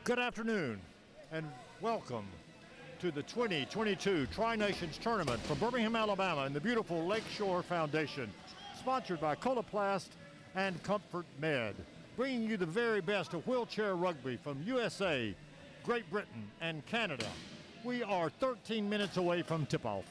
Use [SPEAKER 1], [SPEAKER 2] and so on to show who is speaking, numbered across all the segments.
[SPEAKER 1] Good afternoon and welcome to the 2022 Tri-Nations Tournament from Birmingham, Alabama and the beautiful Lakeshore Foundation, sponsored by Coloplast and Comfort Med, bringing you the very best of wheelchair rugby from USA, Great Britain, and Canada. We are 13 minutes away from tip-off.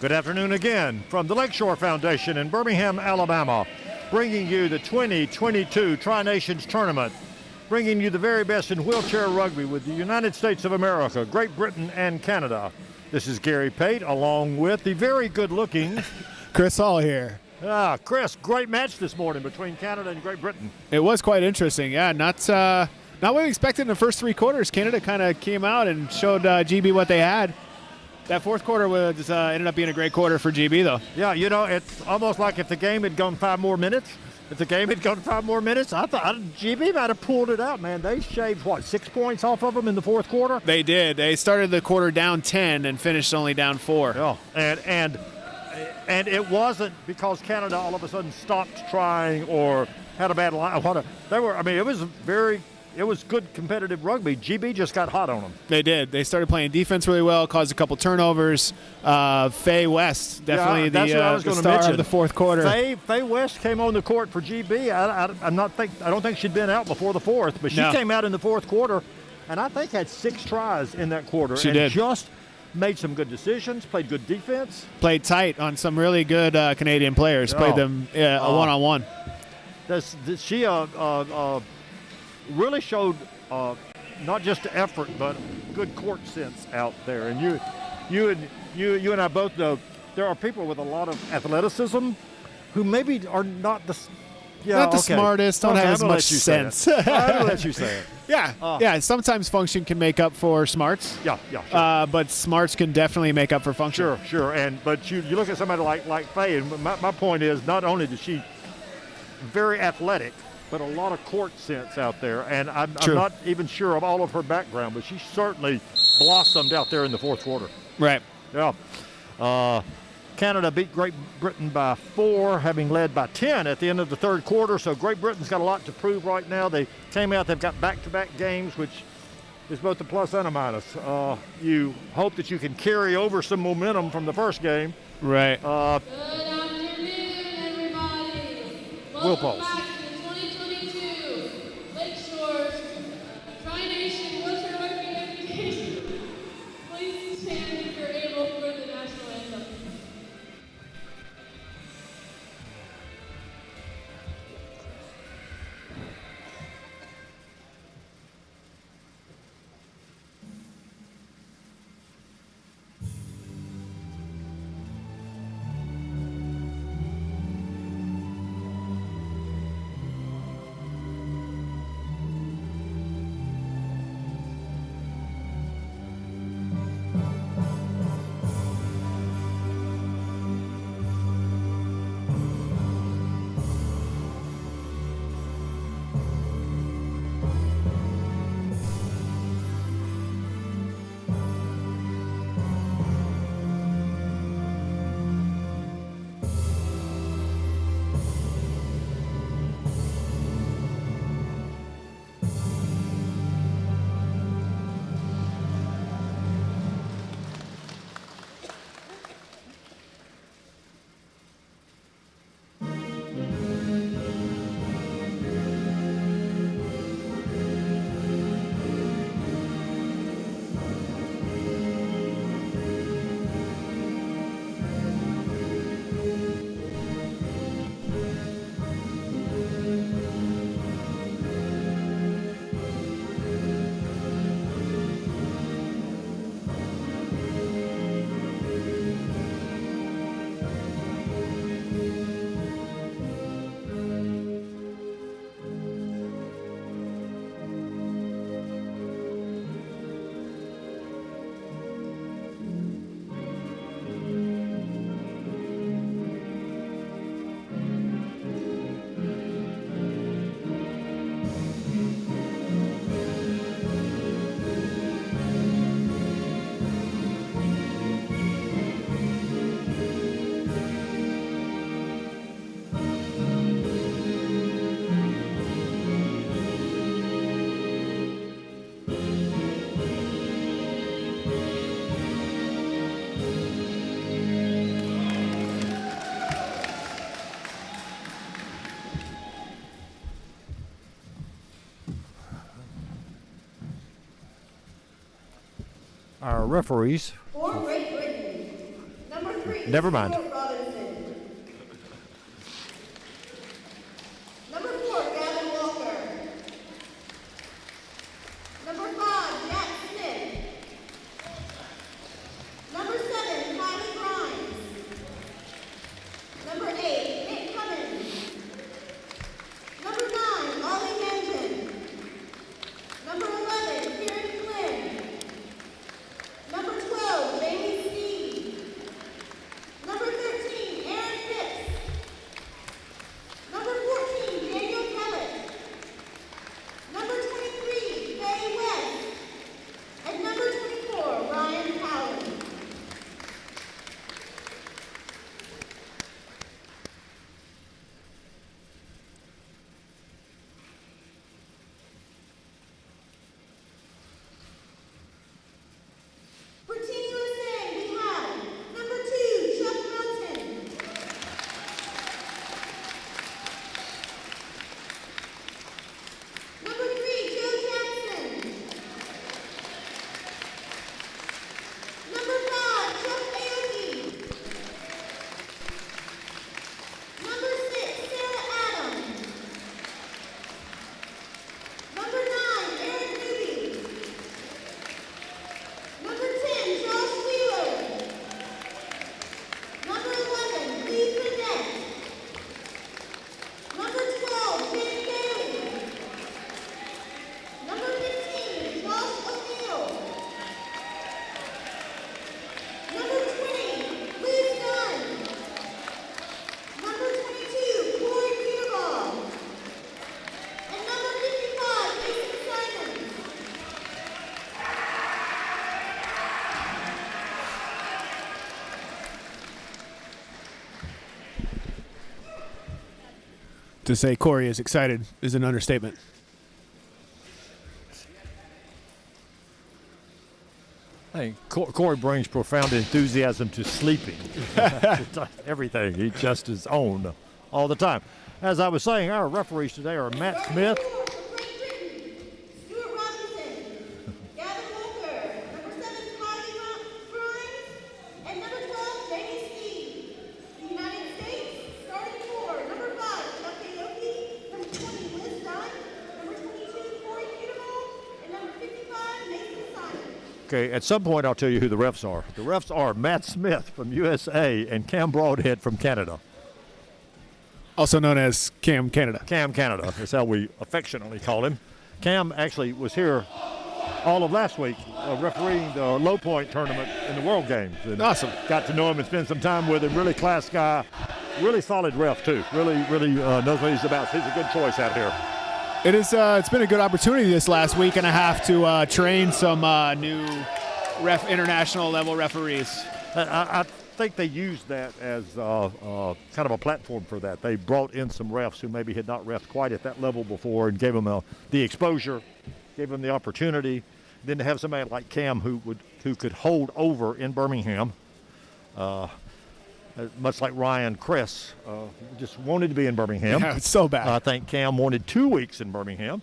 [SPEAKER 1] Good afternoon again from the Lakeshore Foundation in Birmingham, Alabama, bringing you the 2022 Tri-Nations Tournament, bringing you the very best in wheelchair rugby with the United States of America, Great Britain, and Canada. This is Gary Pate, along with the very good-looking
[SPEAKER 2] Chris Hall here.
[SPEAKER 1] Chris, great match this morning between Canada and Great Britain.
[SPEAKER 2] It was quite interesting. Yeah, not what we expected in the first three quarters. Canada kind of came out and showed GB what they had. That fourth quarter ended up being a great quarter for GB, though.
[SPEAKER 1] Yeah, you know, it's almost like if the game had gone 5 more minutes, if the game had gone 5 more minutes, I thought GB might have pulled it out, man. They shaved, 6 points off of them in the fourth quarter?
[SPEAKER 2] They did. They started the quarter down 10 and finished only down 4.
[SPEAKER 1] Yeah, and it wasn't because Canada all of a sudden stopped trying or had a bad line. It was good competitive rugby. GB just got hot on them.
[SPEAKER 2] They did. They started playing defense really well, caused a couple turnovers. Faye West, definitely the star of the fourth quarter.
[SPEAKER 1] Faye West came on the court for GB. I don't think she'd been out before the fourth, but she came out in the fourth quarter, and I think had 6 tries in that quarter.
[SPEAKER 2] She did.
[SPEAKER 1] Just made some good decisions, played good defense.
[SPEAKER 2] Played tight on some really good Canadian players. Played them a one-on-one.
[SPEAKER 1] She really showed not just effort but good court sense out there. And you and I both know there are people with a lot of athleticism who maybe are not the
[SPEAKER 2] smartest, don't have as much sense.
[SPEAKER 1] I'll let you say it.
[SPEAKER 2] Yeah. Sometimes function can make up for smarts.
[SPEAKER 1] Yeah. Sure.
[SPEAKER 2] But smarts can definitely make up for function.
[SPEAKER 1] Sure. But you look at somebody like Faye, and my point is not only is she very athletic, but a lot of court sense out there. And I'm not even sure of all of her background, but she certainly blossomed out there in the fourth quarter.
[SPEAKER 2] Right.
[SPEAKER 1] Yeah. Canada beat Great Britain by 4, having led by 10 at the end of the third quarter. So Great Britain's got a lot to prove right now. They came out, they've got back-to-back games, which is both a plus and a minus. You hope that you can carry over some momentum from the first game.
[SPEAKER 2] Right.
[SPEAKER 3] Good afternoon, everybody.
[SPEAKER 1] Will Pulse.
[SPEAKER 3] Welcome back to the 2022 Lakeshore Tri-Nation Western Rugby Education. Please stand if you're able for the national anthem.
[SPEAKER 1] Our referees.
[SPEAKER 4] For Great Britain, number 3.
[SPEAKER 1] Never mind.
[SPEAKER 4] Stuart Robinson. Number 4, Gavin Walker. Number 5, Jack Smith. Number 7, Kylie Grimes. Number 8, Nick Cummins. Number 9, Ollie Manton. Number 11, Kieran Flynn. Number 12, Jamie Steed. Number
[SPEAKER 2] To say Corey is excited is an understatement.
[SPEAKER 1] I think Corey brings profound enthusiasm to sleeping. Everything. He just is on all the time. As I was saying, our referees today are Matt Smith.
[SPEAKER 4] Stuart Robinson, Gavin Walker, number 7, Kylie Grimes, and number 12, Jamie Steed. The United States, starting 4, number 5, Chuck Aoki, number 20, Liz Dunn, number 22, Corey Cutamall, and number 55, Mason Simon.
[SPEAKER 1] Okay, at some point I'll tell you who the refs are. The refs are Matt Smith from USA and Cam Broadhead from Canada.
[SPEAKER 2] Also known as Cam Canada.
[SPEAKER 1] Cam Canada is how we affectionately call him. Cam actually was here all of last week refereeing the Low Point tournament in the World Games. And
[SPEAKER 2] Awesome.
[SPEAKER 1] Got to know him and spend some time with him. Really class guy. Really solid ref, too. Really knows what he's about. He's a good choice out here.
[SPEAKER 2] It's been a good opportunity this last week and a half to train some new international level referees.
[SPEAKER 1] I think they used that as kind of a platform for that. They brought in some refs who maybe had not refed quite at that level before and gave them the exposure, gave them the opportunity. Then to have somebody like Cam who could hold over in Birmingham, much like Ryan Kress, just wanted to be in Birmingham.
[SPEAKER 2] Yeah, it's so bad.
[SPEAKER 1] I think Cam wanted 2 weeks in Birmingham.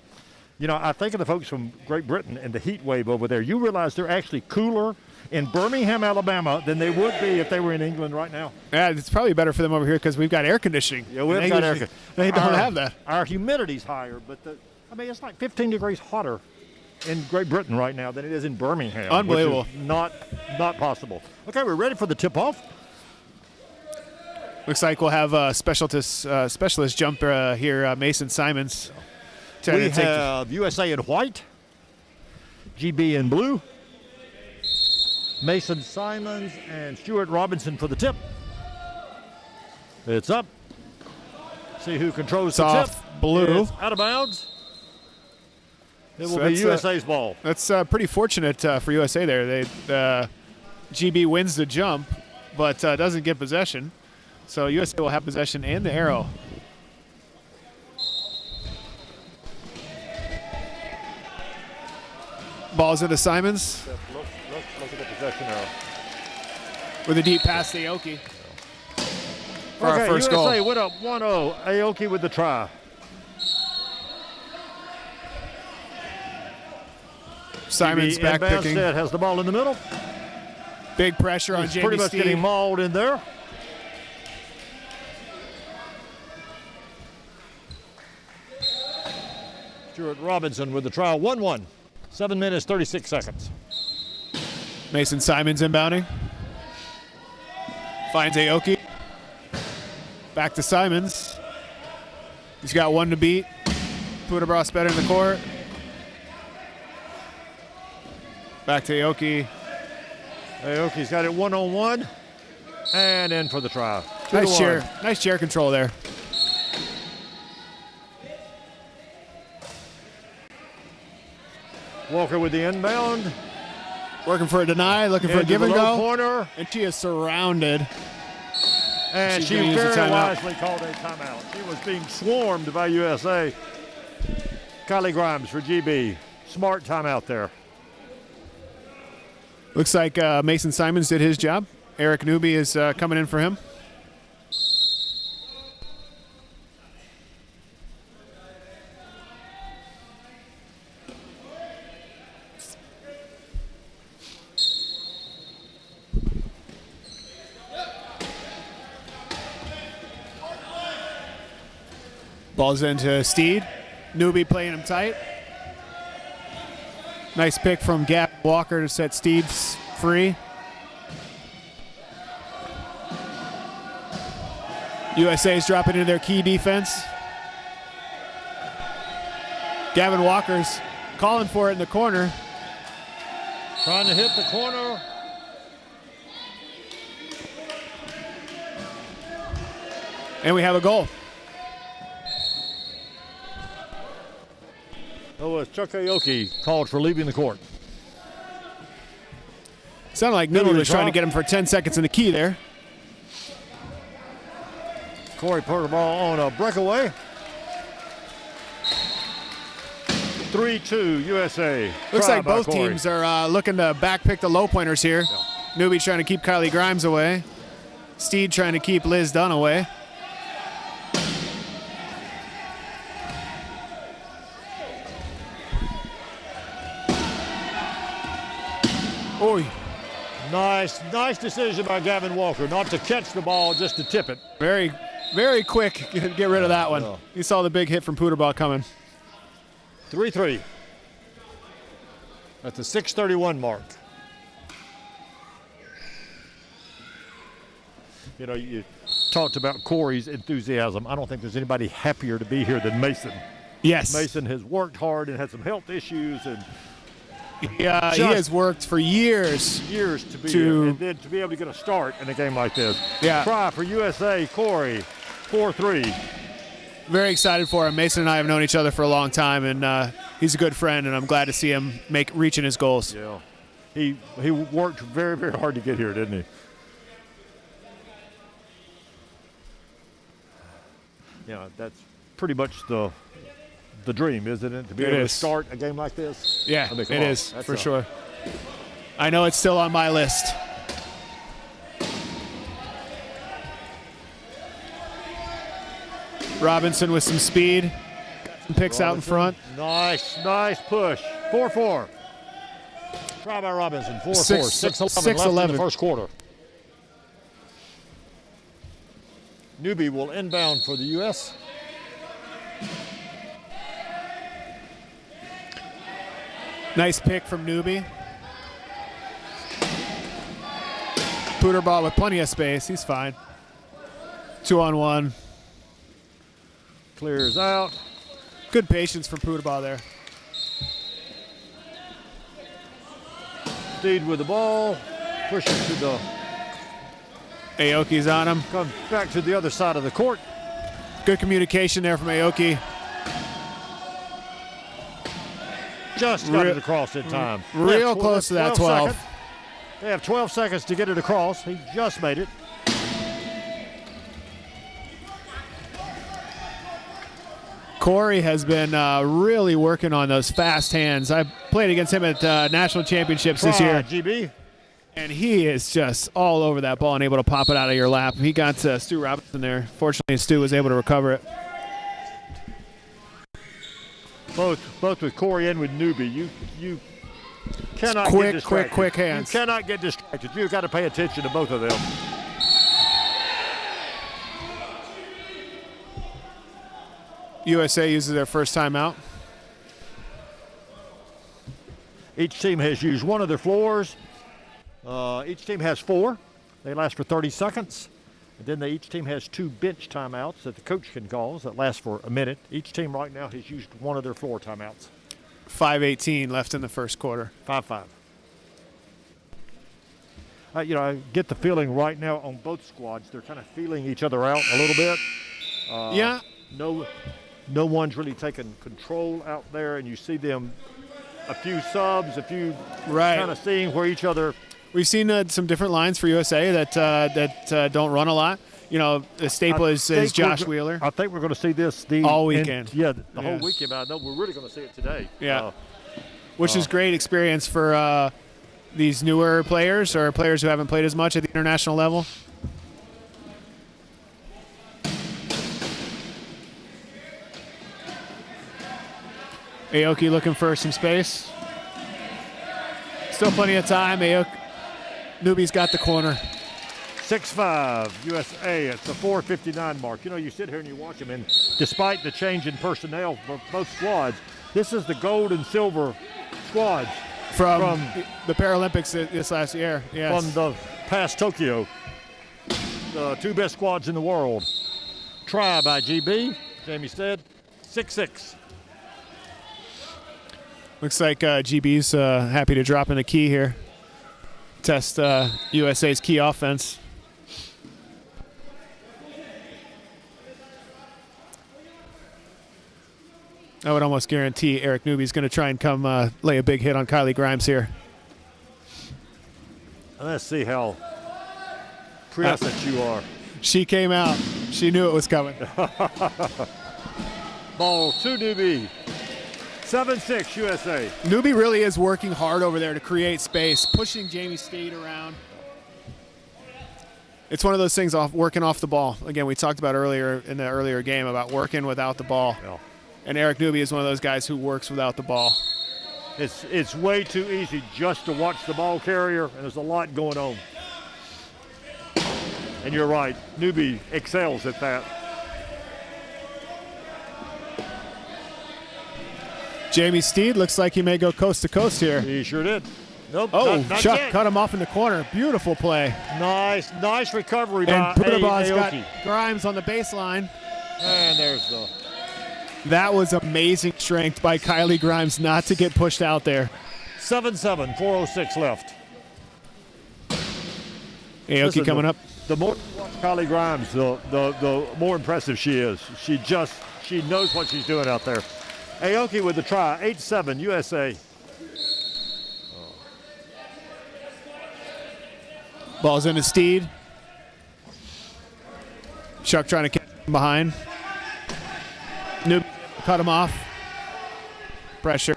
[SPEAKER 1] You know, I think of the folks from Great Britain and the heat wave over there. You realize they're actually cooler in Birmingham, Alabama than they would be if they were in England right now.
[SPEAKER 2] Yeah, it's probably better for them over here because we've got air conditioning.
[SPEAKER 1] Yeah, we've got air conditioning.
[SPEAKER 2] They don't have that.
[SPEAKER 1] Our humidity's higher, but it's like 15 degrees hotter in Great Britain right now than it is in Birmingham.
[SPEAKER 2] Unbelievable.
[SPEAKER 1] Which is not possible. Okay, we're ready for the tip-off.
[SPEAKER 2] Looks like we'll have a specialist jumper here, Mason Simons.
[SPEAKER 1] We have USA in white, GB in blue, Mason Simons and Stuart Robinson for the tip. It's up. See who controls the tip.
[SPEAKER 2] Blue.
[SPEAKER 1] It's out of bounds. It will be USA's ball.
[SPEAKER 2] That's pretty fortunate for USA there. GB wins the jump, but doesn't get possession. So USA will have possession and the arrow. Ball's into Simons.
[SPEAKER 1] Look at the possession arrow.
[SPEAKER 2] With a deep pass to Aoki. For our first
[SPEAKER 1] USA
[SPEAKER 2] goal.
[SPEAKER 1] went up 1-0. Aoki with the try.
[SPEAKER 2] Simons back picking.
[SPEAKER 1] Has the ball in the middle.
[SPEAKER 2] Big pressure on Jamie
[SPEAKER 1] pretty much
[SPEAKER 2] Steed.
[SPEAKER 1] getting mauled in there. Stuart Robinson with the try. 1-1. 7 minutes, 36 seconds.
[SPEAKER 2] Mason Simons inbounding. Finds Aoki. Back to Simons. He's got one to beat. Pudabras better in the court. Back to Aoki.
[SPEAKER 1] Aoki's got it 1-on-1. And in for the try.
[SPEAKER 2] Nice chair control there.
[SPEAKER 1] Walker with the inbound.
[SPEAKER 2] Working for a deny, looking for a give and go.
[SPEAKER 1] Corner.
[SPEAKER 2] And she is surrounded.
[SPEAKER 1] And she very wisely called a timeout. She was being swarmed by USA. Kylie Grimes for GB. Smart timeout there.
[SPEAKER 2] Looks like Mason Simons did his job. Eric Newby is coming in for him. Ball's into Steed. Newby playing him tight. Nice pick from Gap Walker to set Steed free. USA's dropping into their key defense. Gavin Walker's calling for it in the corner.
[SPEAKER 1] Trying to hit the corner.
[SPEAKER 2] And we have a goal.
[SPEAKER 1] Oh, it's Chuck Aoki called for leaving the court.
[SPEAKER 2] Sounded like Newby was trying to get him for 10 seconds in the key there.
[SPEAKER 1] Corey put the ball on a breakaway. 3-2 USA.
[SPEAKER 2] Looks
[SPEAKER 1] Try
[SPEAKER 2] like
[SPEAKER 1] by
[SPEAKER 2] both
[SPEAKER 1] Corey.
[SPEAKER 2] teams are looking to backpick the low pointers here. Newbie trying to keep Kylie Grimes away. Steed trying to keep Liz Dunn away. Oy.
[SPEAKER 1] Nice decision by Gavin Walker not to catch the ball, just to tip it.
[SPEAKER 2] Very, very quick. Get rid of that one.
[SPEAKER 1] Yeah.
[SPEAKER 2] You saw the big hit from Puderball coming.
[SPEAKER 1] 3-3 at the 6:31 mark. You know, you talked about Corey's enthusiasm. I don't think there's anybody happier to be here than Mason.
[SPEAKER 2] Yes.
[SPEAKER 1] Mason has worked hard and had some health issues and
[SPEAKER 2] He has worked for years.
[SPEAKER 1] to be here, and then to be able to get a start in a game like this.
[SPEAKER 2] Yeah.
[SPEAKER 1] Try for USA, Corey, 4-3.
[SPEAKER 2] Very excited for him. Mason and I have known each other for a long time, and he's a good friend, and I'm glad to see him reaching his goals.
[SPEAKER 1] Yeah, he worked very, very hard to get here, didn't he? Yeah, that's pretty much the dream, isn't it? To be able to start a game like this.
[SPEAKER 2] Yeah,
[SPEAKER 1] I mean,
[SPEAKER 2] it
[SPEAKER 1] come on.
[SPEAKER 2] is,
[SPEAKER 1] That's
[SPEAKER 2] for sure. I know it's still on my list. Robinson with some speed. Some picks out in front.
[SPEAKER 1] Nice push. 4-4. Try by Robinson. 4-4. 6-11 left in the first quarter. Newbie will inbound for the U.S.
[SPEAKER 2] Nice pick from Newbie. Puderball with plenty of space. He's fine. 2-on-1.
[SPEAKER 1] Clears out.
[SPEAKER 2] Good patience from Puderball there.
[SPEAKER 1] Steed with the ball. Pushes to the.
[SPEAKER 2] Aoki's on him.
[SPEAKER 1] Comes back to the other side of the court.
[SPEAKER 2] Good communication there from Aoki.
[SPEAKER 1] Just got it across in time.
[SPEAKER 2] Real close to that 12.
[SPEAKER 1] Seconds. They have 12 seconds to get it across. He just made it.
[SPEAKER 2] Corey has been really working on those fast hands. I played against him at national championships this year.
[SPEAKER 1] GB.
[SPEAKER 2] And he is just all over that ball and able to pop it out of your lap. He got Stu Robinson there. Fortunately, Stu was able to recover it.
[SPEAKER 1] Both with Corey and with Newbie, you cannot get distracted.
[SPEAKER 2] Quick hands.
[SPEAKER 1] You cannot get distracted. You've got to pay attention to both of them.
[SPEAKER 2] USA uses their first timeout.
[SPEAKER 1] Each team has used one of their floors. Each team has 4. They last for 30 seconds. And then each team has 2 bench timeouts that the coach can call that last for a minute. Each team right now has used one of their floor timeouts.
[SPEAKER 2] 5:18 left in the first quarter.
[SPEAKER 1] 5-5. I get the feeling right now on both squads, they're kind of feeling each other out a little bit.
[SPEAKER 2] Yeah.
[SPEAKER 1] No one's really taking control out there, and you see them a few subs, a few kind of seeing where each other.
[SPEAKER 2] We've seen some different lines for USA that don't run a lot. You know, the staple is Josh Wheeler.
[SPEAKER 1] I think we're going to see this
[SPEAKER 2] all weekend.
[SPEAKER 1] The whole weekend. But I know we're really going to see it today.
[SPEAKER 2] Yeah, which is great experience for these newer players or players who haven't played as much at the international level. Aoki looking for some space. Still plenty of time. Newbie's got the corner.
[SPEAKER 1] 6-5 USA. It's the 4:59 mark. You know, you sit here and you watch them, and despite the change in personnel for both squads, this is the gold and silver squads
[SPEAKER 2] from the Paralympics this last year. Yes.
[SPEAKER 1] From the past Tokyo. The 2 best squads in the world. Try by GB. Jamie said 6-6.
[SPEAKER 2] Looks like GB's happy to drop in the key here. Test USA's key offense. I would almost guarantee Eric Newby's going to try and come lay a big hit on Kylie Grimes here.
[SPEAKER 1] Let's see how prescient you are.
[SPEAKER 2] She came out. She knew it was coming.
[SPEAKER 1] Ball to Newby. 7-6 USA.
[SPEAKER 2] Newbie really is working hard over there to create space, pushing Jamie Steed around. It's one of those things working off the ball. Again, we talked about earlier in the earlier game about working without the ball.
[SPEAKER 1] Yeah.
[SPEAKER 2] And Eric Newby is one of those guys who works without the ball.
[SPEAKER 1] It's way too easy just to watch the ball carrier, and there's a lot going on. And you're right, Newby excels at that.
[SPEAKER 2] Jamie Steed looks like he may go coast to coast here.
[SPEAKER 1] He sure did. Nope.
[SPEAKER 2] Oh,
[SPEAKER 1] not
[SPEAKER 2] Chuck
[SPEAKER 1] yet.
[SPEAKER 2] cut him off in the corner. Beautiful play.
[SPEAKER 1] Nice recovery
[SPEAKER 2] And
[SPEAKER 1] by
[SPEAKER 2] Pudaba's got
[SPEAKER 1] Aoki.
[SPEAKER 2] Grimes on the baseline.
[SPEAKER 1] And there's the.
[SPEAKER 2] That was amazing strength by Kylie Grimes not to get pushed out there.
[SPEAKER 1] 7-7, 4:06 left.
[SPEAKER 2] Aoki
[SPEAKER 1] Listen,
[SPEAKER 2] coming up.
[SPEAKER 1] The more you watch Kylie Grimes, the more impressive she is. She knows what she's doing out there. Aoki with the try, 8-7 USA.
[SPEAKER 2] Ball's into Steed. Chuck trying to catch him behind. Noob cut him off. Pressure.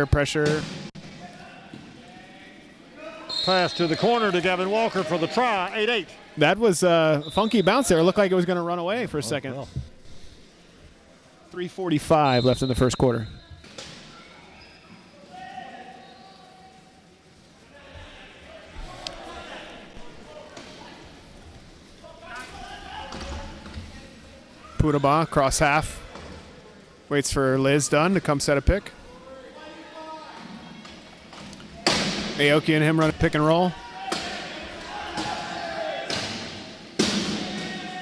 [SPEAKER 1] Pass to the corner to Gavin Walker for the try, 8-8.
[SPEAKER 2] That was a funky bounce there. It looked like it was going to run away for a second.
[SPEAKER 1] Well.
[SPEAKER 2] 3:45 left in the first quarter. Pudaba cross half. Waits for Liz Dunn to come set a pick. Aoki and him run a pick and roll.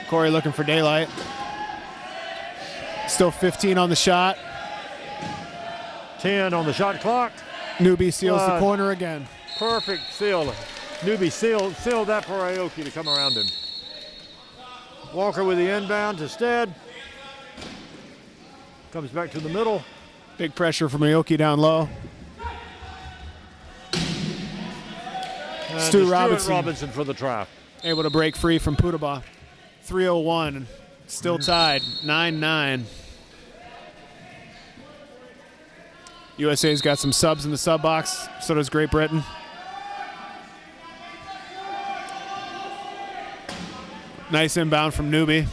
[SPEAKER 2] Corey looking for daylight. Still 15 on the shot.
[SPEAKER 1] 10 on the shot clock.
[SPEAKER 2] Newbie seals the corner again.
[SPEAKER 1] Perfect seal. Newbie sealed that for Aoki to come around him. Walker with the inbound to Stead. Comes back to the middle.
[SPEAKER 2] Big pressure from Aoki down low.
[SPEAKER 1] And
[SPEAKER 2] Stu
[SPEAKER 1] to
[SPEAKER 2] Robinson
[SPEAKER 1] for the try.
[SPEAKER 2] able to break free from Pudaba. 3:01, still tied, 9-9. USA's got some subs in the sub box, so does Great Britain. Nice inbound from Newbie.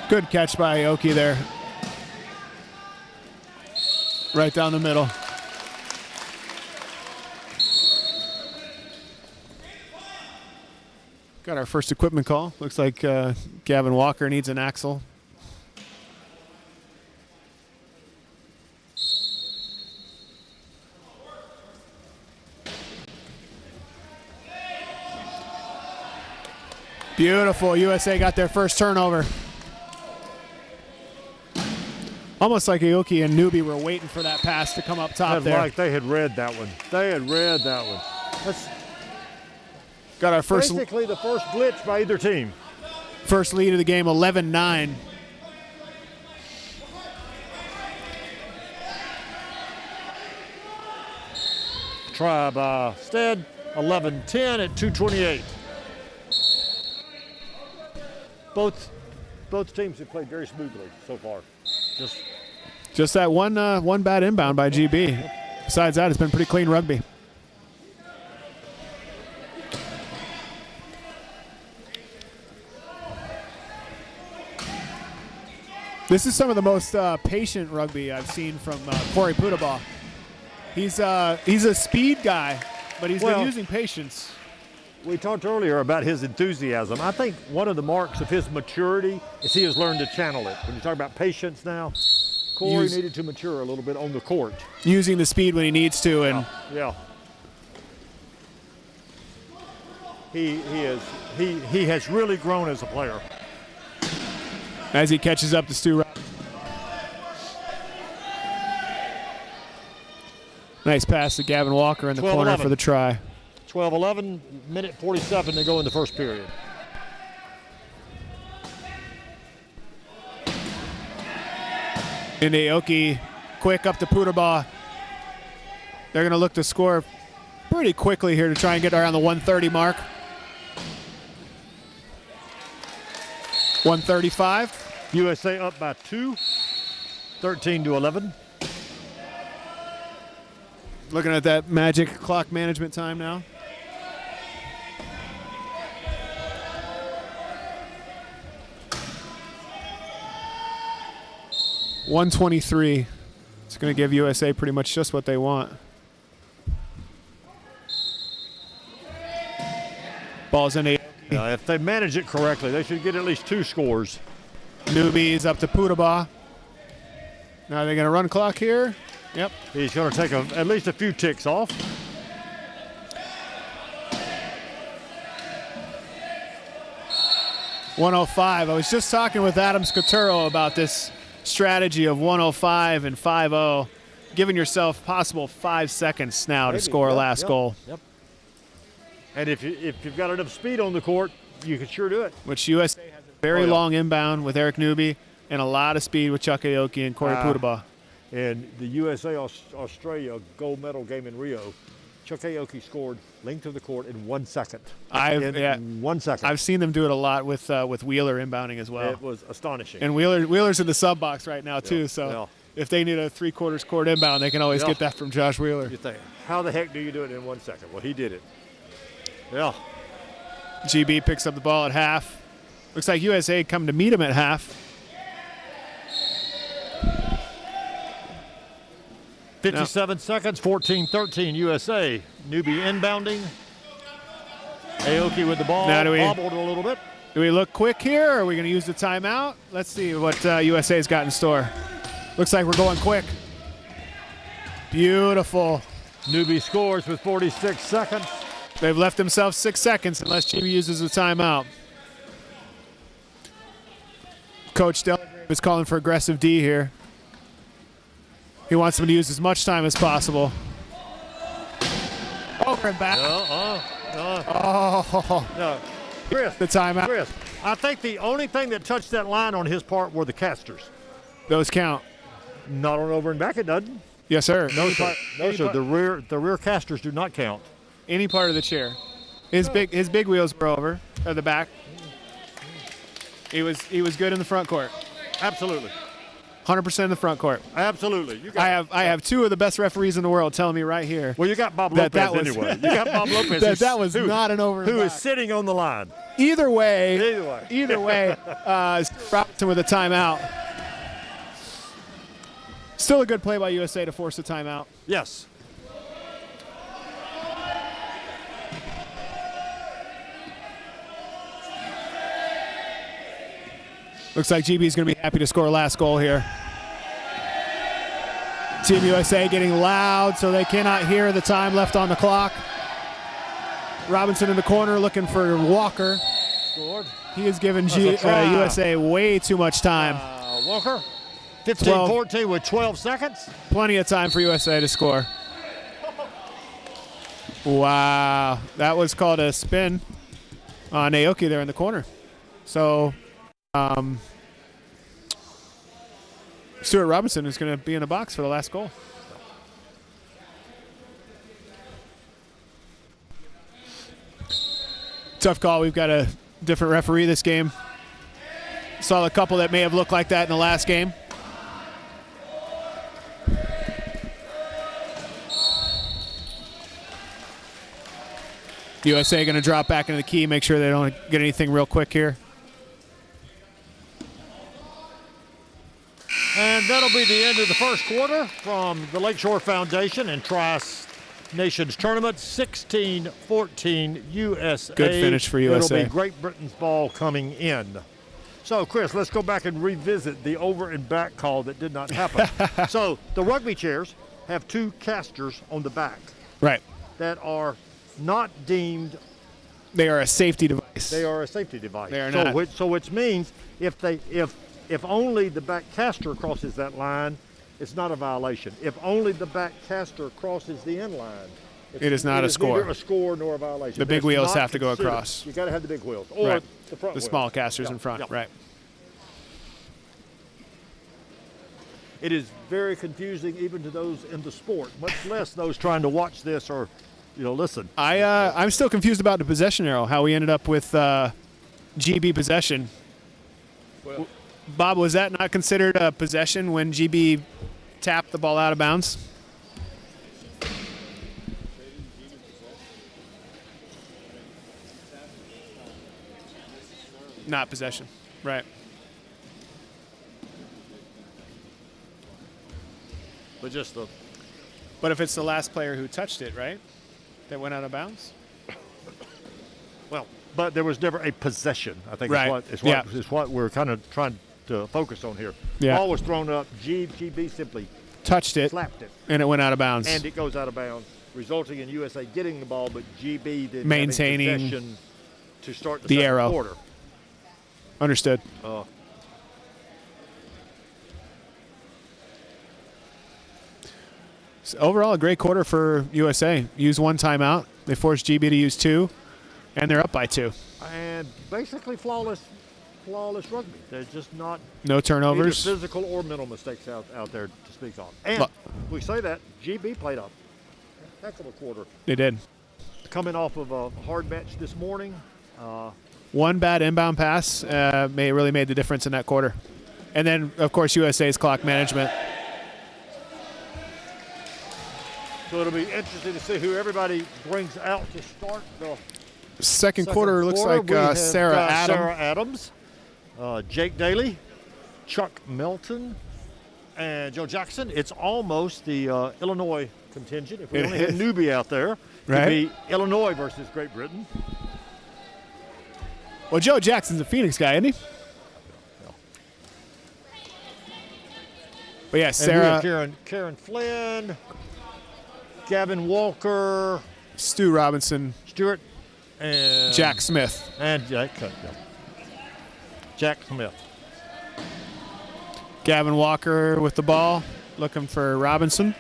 [SPEAKER 2] Good catch by Aoki there. Right down the middle. Got our first equipment call. Looks like Gavin Walker needs an axle. Beautiful. USA got their first turnover. Almost like Aoki and Newbie were waiting for that pass to come up top there.
[SPEAKER 1] Like they had read that one. That's
[SPEAKER 2] Got our first
[SPEAKER 1] basically the first glitch by either team.
[SPEAKER 2] First lead of the game, 11-9.
[SPEAKER 1] Try by Stead, 11-10 at 2:28. Both teams have played very smoothly so far.
[SPEAKER 2] Just that one bad inbound by GB. Besides that, it's been pretty clean rugby. This is some of the most patient rugby I've seen from Corey Pudaba. He's a speed guy, but he's been using patience.
[SPEAKER 1] We talked earlier about his enthusiasm. I think one of the marks of his maturity is he has learned to channel it. When you talk about patience now, Corey needed to mature a little bit on the court.
[SPEAKER 2] Using the speed when he needs to. And
[SPEAKER 1] yeah. He has really grown as a player.
[SPEAKER 2] As he catches up to Stu. Nice pass to Gavin Walker in the corner for the try.
[SPEAKER 1] 12-11, minute 47 to go in the first period.
[SPEAKER 2] Into Aoki, quick up to Pudaba. They're going to look to score pretty quickly here to try and get around the 130 mark. 135.
[SPEAKER 1] USA up by 2, 13-11.
[SPEAKER 2] Looking at that magic clock management time now. .123. It's going to give USA pretty much just what they want. Ball's in 8.
[SPEAKER 1] If they manage it correctly, they should get at least 2 scores.
[SPEAKER 2] Newbies up to Putaba. Now they're going to run clock here. Yep.
[SPEAKER 1] He's going to take at least a few ticks off.
[SPEAKER 2] .105. I was just talking with Adam Scoturo about this strategy of 105 and 50, giving yourself possible 5 seconds now to score a last goal.
[SPEAKER 1] Yep. And if you've got enough speed on the court, you can sure do it.
[SPEAKER 2] Which USA has a very long inbound with Eric Newby and a lot of speed with Chuck Aoki and Corey Putaba.
[SPEAKER 1] And the USA-Australia gold medal game in Rio, Chuck Aoki scored length of the court in 1 second. 1 second.
[SPEAKER 2] I've seen them do it a lot with Wheeler inbounding as well.
[SPEAKER 1] It was astonishing.
[SPEAKER 2] And Wheeler's in the sub box right now too. So if they need a 3/4 court inbound, they can always get that from Josh Wheeler.
[SPEAKER 1] You think, how the heck do you do it in 1 second? Well, he did it. Yeah.
[SPEAKER 2] GB picks up the ball at half. Looks like USA come to meet him at half.
[SPEAKER 1] 57 seconds, 14-13 USA. Newbie inbounding. Aoki with the ball, bobbled a little bit.
[SPEAKER 2] Do we look quick here, or are we going to use the timeout? Let's see what USA's got in store. Looks like we're going quick. Beautiful.
[SPEAKER 1] Newbie scores with 46 seconds.
[SPEAKER 2] They've left themselves 6 seconds unless GB uses a timeout. Coach Delgrave is calling for aggressive D here. He wants them to use as much time as possible. Over and back.
[SPEAKER 1] No. Chris,
[SPEAKER 2] the timeout.
[SPEAKER 1] Chris, I think the only thing that touched that line on his part were the casters.
[SPEAKER 2] Those count.
[SPEAKER 1] Not on over and back, it doesn't.
[SPEAKER 2] Yes, sir.
[SPEAKER 1] No, sir. No, sir. The rear casters do not count.
[SPEAKER 2] Any part of the chair. His big wheels were over at the back. He was good in the front court.
[SPEAKER 1] Absolutely.
[SPEAKER 2] 100% in the front court.
[SPEAKER 1] Absolutely.
[SPEAKER 2] I have 2 of the best referees in the world telling me right here.
[SPEAKER 1] Well, you got Bob Lopez anyway. You got Bob Lopez.
[SPEAKER 2] that was not an over.
[SPEAKER 1] Who is sitting on the line.
[SPEAKER 2] Either way, Robinson with a timeout. Still a good play by USA to force a timeout.
[SPEAKER 1] Yes.
[SPEAKER 2] Looks like GB is going to be happy to score a last goal here. Team USA getting loud so they cannot hear the time left on the clock. Robinson in the corner looking for Walker.
[SPEAKER 1] Scored.
[SPEAKER 2] He has given USA way too much time.
[SPEAKER 1] Walker, 15-14 with 12 seconds.
[SPEAKER 2] Plenty of time for USA to score. Wow, that was called a spin on Aoki there in the corner. So Stuart Robinson is going to be in the box for the last goal. Tough call. We've got a different referee this game. Saw a couple that may have looked like that in the last game. USA going to drop back into the key, make sure they don't get anything real quick here.
[SPEAKER 1] And that'll be the end of the first quarter from the Lakeshore Foundation and Tri-Nations Tournament, 16-14 USA.
[SPEAKER 2] Good finish for USA.
[SPEAKER 1] It'll be Great Britain's ball coming in. So, Chris, let's go back and revisit the over and back call that did not happen. So, the rugby chairs have 2 casters on the back.
[SPEAKER 2] Right.
[SPEAKER 1] That are not deemed.
[SPEAKER 2] They are a safety device.
[SPEAKER 1] They are a safety device.
[SPEAKER 2] They are not.
[SPEAKER 1] Which means if only the back caster crosses that line, it's not a violation. If only the back caster crosses the end line,
[SPEAKER 2] it is not a score.
[SPEAKER 1] Neither a score nor a violation.
[SPEAKER 2] The big wheels have to go across.
[SPEAKER 1] You got to have the big wheels or the front.
[SPEAKER 2] The small casters in front. Right.
[SPEAKER 1] It is very confusing even to those in the sport, much less those trying to watch this or, listen.
[SPEAKER 2] I'm still confused about the possession arrow. How we ended up with GB possession. Bob, was that not considered a possession when GB tapped the ball out of bounds? Not possession, right.
[SPEAKER 1] But just the
[SPEAKER 2] But if it's the last player who touched it, right, that went out of bounds?
[SPEAKER 1] well, but there was never a possession. I think
[SPEAKER 2] Right.
[SPEAKER 1] is what we're kind of trying to focus on here.
[SPEAKER 2] Yeah.
[SPEAKER 1] Ball was thrown up. GB simply
[SPEAKER 2] Touched it,
[SPEAKER 1] slapped it,
[SPEAKER 2] and it went out of bounds.
[SPEAKER 1] and it goes out of bounds, resulting in USA getting the ball, but GB didn't
[SPEAKER 2] Maintaining
[SPEAKER 1] have a possession to start the
[SPEAKER 2] the
[SPEAKER 1] second
[SPEAKER 2] arrow.
[SPEAKER 1] quarter.
[SPEAKER 2] Understood. So overall, a great quarter for USA. Used one timeout. They forced GB to use 2, and they're up by 2.
[SPEAKER 1] And basically flawless rugby. There's just not
[SPEAKER 2] No turnovers.
[SPEAKER 1] either physical or mental mistakes out there to speak of. And
[SPEAKER 2] Look.
[SPEAKER 1] we say that GB played a heck of a quarter.
[SPEAKER 2] They did.
[SPEAKER 1] Coming off of a hard match this morning.
[SPEAKER 2] One bad inbound pass really made the difference in that quarter. And then, of course, USA's clock management.
[SPEAKER 1] So it'll be interesting to see who everybody brings out to start the
[SPEAKER 2] Second quarter looks like
[SPEAKER 1] We have
[SPEAKER 2] Sarah Adam.
[SPEAKER 1] Sarah Adams, Jake Daly, Chuck Melton, and Joe Jackson. It's almost the Illinois contingent. If we
[SPEAKER 2] It
[SPEAKER 1] only had
[SPEAKER 2] is.
[SPEAKER 1] newbie out there,
[SPEAKER 2] Right.
[SPEAKER 1] it'd be Illinois versus Great Britain.
[SPEAKER 2] Well, Joe Jackson's a Phoenix guy, isn't he? But yeah,
[SPEAKER 1] And we
[SPEAKER 2] Sarah,
[SPEAKER 1] have Karen Flynn, Gavin Walker,
[SPEAKER 2] Stu Robinson,
[SPEAKER 1] Stewart, and
[SPEAKER 2] Jack Smith.
[SPEAKER 1] and Jack Smith.
[SPEAKER 2] Gavin Walker with the ball, looking for Robinson.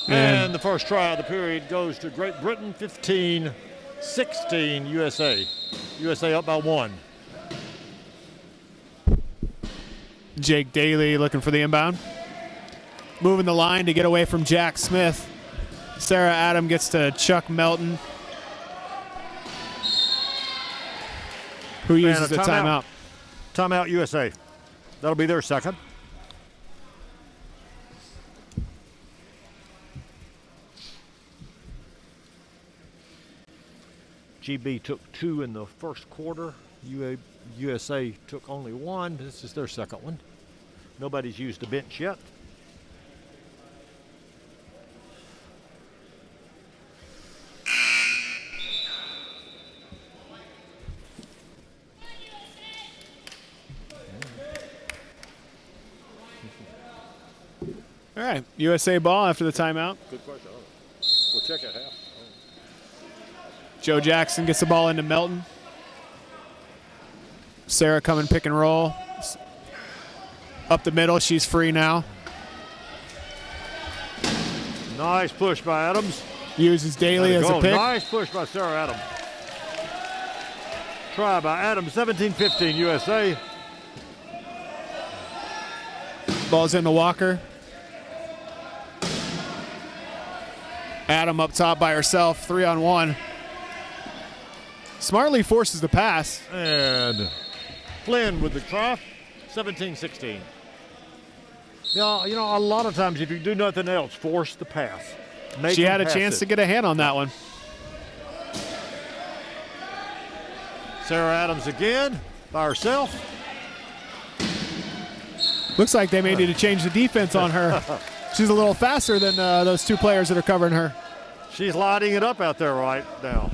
[SPEAKER 1] And the first try of the period goes to Great Britain, 15-16 USA. USA up by 1.
[SPEAKER 2] Jake Daly looking for the inbound. Moving the line to get away from Jack Smith. Sarah Adam gets to Chuck Melton, who uses
[SPEAKER 1] And
[SPEAKER 2] the
[SPEAKER 1] a
[SPEAKER 2] timeout.
[SPEAKER 1] Timeout USA. That'll be their second. GB took 2 in the first quarter. USA took only 1. This is their second one. Nobody's used the bench yet.
[SPEAKER 2] All right, USA ball after the timeout.
[SPEAKER 1] Good question. We'll check at half.
[SPEAKER 2] Joe Jackson gets the ball into Melton. Sarah coming pick and roll. Up the middle, she's free now.
[SPEAKER 1] Nice push by Adams.
[SPEAKER 2] Uses Daly as a
[SPEAKER 1] Goal.
[SPEAKER 2] pick.
[SPEAKER 1] Nice push by Sarah Adams. Try by Adams, 17-15 USA.
[SPEAKER 2] Ball's into Walker. Adam up top by herself, 3-on-1. Smartly forces the pass.
[SPEAKER 1] And Flynn with the try, 17-16. Yeah, you know, a lot of times if you do nothing else, force the pass. Make
[SPEAKER 2] She
[SPEAKER 1] them
[SPEAKER 2] had a
[SPEAKER 1] pass
[SPEAKER 2] chance
[SPEAKER 1] it.
[SPEAKER 2] to get a hand on that one.
[SPEAKER 1] Sarah Adams again by herself.
[SPEAKER 2] Looks like they may need to change the defense on her. She's a little faster than those two players that are covering her.
[SPEAKER 1] She's lighting it up out there right now.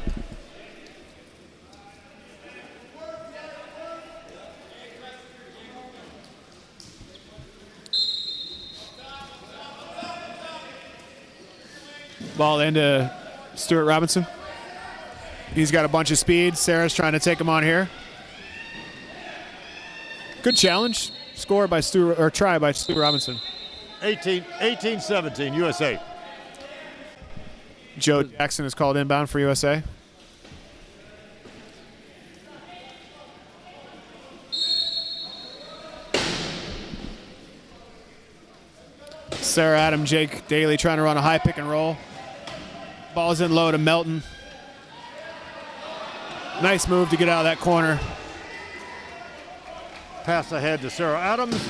[SPEAKER 2] Ball into Stuart Robinson. He's got a bunch of speed. Sarah's trying to take him on here. Good challenge. Score by Stu, or try by Stuart Robinson.
[SPEAKER 1] 18-17 USA.
[SPEAKER 2] Joe Jackson is called inbound for USA. Sarah Adam, Jake Daly trying to run a high pick and roll. Ball's in low to Melton. Nice move to get out of that corner.
[SPEAKER 1] Pass ahead to Sarah Adams.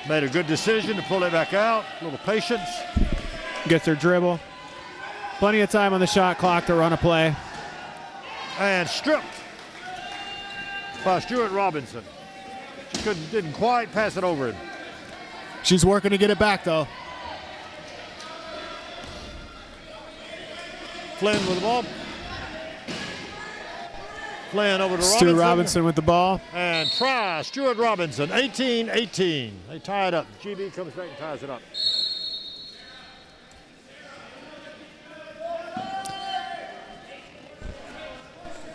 [SPEAKER 1] Made a good decision to pull it back out. A little patience.
[SPEAKER 2] Gets her dribble. Plenty of time on the shot clock to run a play.
[SPEAKER 1] And stripped by Stuart Robinson. She didn't quite pass it over him.
[SPEAKER 2] She's working to get it back, though.
[SPEAKER 1] Flynn with the ball. Flynn over to
[SPEAKER 2] Stuart Robinson with the ball.
[SPEAKER 1] And try Stuart Robinson, 18-18. They tie it up. GB comes back and ties it up.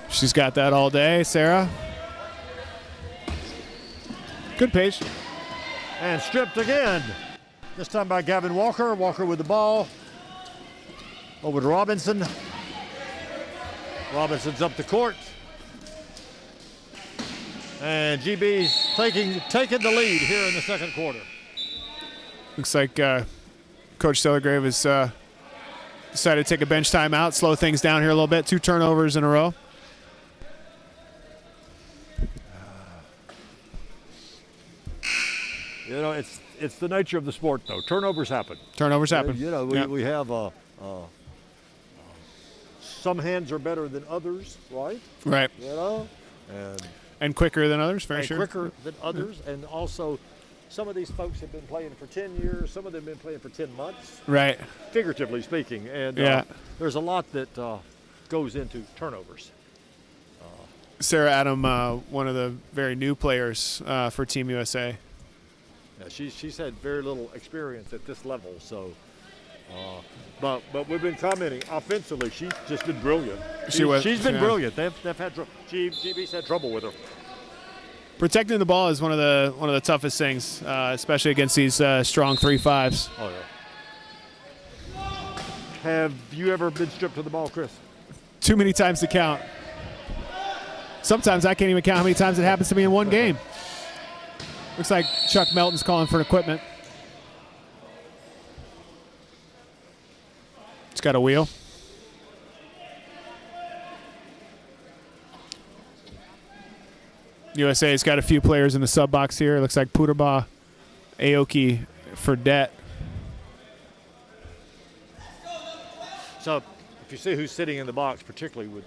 [SPEAKER 2] She's got that all day, Sarah. Good pace.
[SPEAKER 1] And stripped again. This time by Gavin Walker. Walker with the ball. Over to Robinson. Robinson's up the court. And GB's taking the lead here in the second quarter.
[SPEAKER 2] Looks like Coach Stellergrave has decided to take a bench timeout, slow things down here a little bit. 2 turnovers in a row.
[SPEAKER 1] You know, it's the nature of the sport, though. Turnovers happen.
[SPEAKER 2] Turnovers happen.
[SPEAKER 1] You know, we have some hands are better than others, right?
[SPEAKER 2] Right.
[SPEAKER 1] You know,
[SPEAKER 2] And quicker than others, very sure.
[SPEAKER 1] Quicker than others, and also some of these folks have been playing for 10 years. Some of them have been playing for 10 months.
[SPEAKER 2] Right.
[SPEAKER 1] Figuratively speaking, and there's a lot that goes into turnovers.
[SPEAKER 2] Sarah Adam, one of the very new players for Team USA.
[SPEAKER 1] Yeah, she's had very little experience at this level, so. But we've been commenting offensively. She's just been brilliant. She's been brilliant. They've had GB's had trouble with her.
[SPEAKER 2] Protecting the ball is one of the toughest things, especially against these strong 3-5s.
[SPEAKER 1] Oh yeah. Have you ever been stripped of the ball, Chris?
[SPEAKER 2] Too many times to count. Sometimes I can't even count how many times it happens to me in one game. Looks like Chuck Melton's calling for equipment. It's got a wheel. USA's got a few players in the sub box here. It looks like Puderba, Aoki, Fredette.
[SPEAKER 1] So if you see who's sitting in the box, particularly with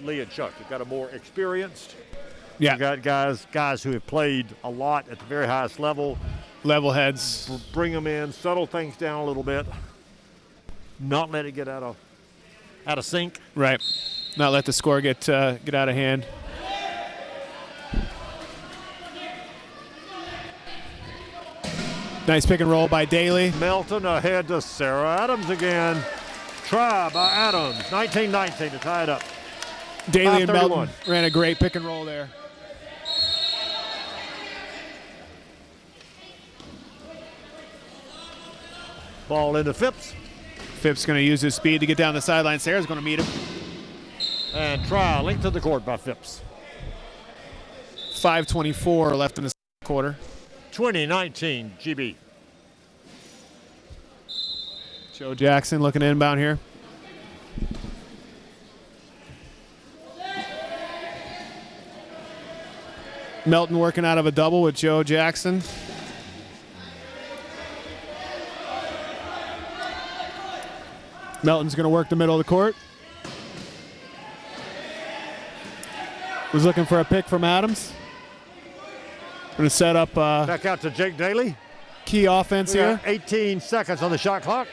[SPEAKER 1] Lee and Chuck, you've got a more experienced.
[SPEAKER 2] Yeah.
[SPEAKER 1] You've got guys who have played a lot at the very highest level.
[SPEAKER 2] Level heads.
[SPEAKER 1] Bring them in, settle things down a little bit. Not let it get out of sync.
[SPEAKER 2] Right. Not let the score get out of hand. Nice pick and roll by Daly.
[SPEAKER 1] Melton ahead to Sarah Adams again. Try by Adams. 19-19 to tie it up.
[SPEAKER 2] Daly and Melton ran a great pick and roll there.
[SPEAKER 1] Ball into Phipps.
[SPEAKER 2] Phipps going to use his speed to get down the sideline. Sarah's going to meet him.
[SPEAKER 1] And try, linked to the court by Phipps.
[SPEAKER 2] 5:24 left in the quarter.
[SPEAKER 1] 20-19 GB.
[SPEAKER 2] Joe Jackson looking inbound here. Melton working out of a double with Joe Jackson. Melton's going to work the middle of the court. Was looking for a pick from Adams. Going to set up
[SPEAKER 1] back out to Jake Daly.
[SPEAKER 2] Key offense here.
[SPEAKER 1] 18 seconds on the shot clock.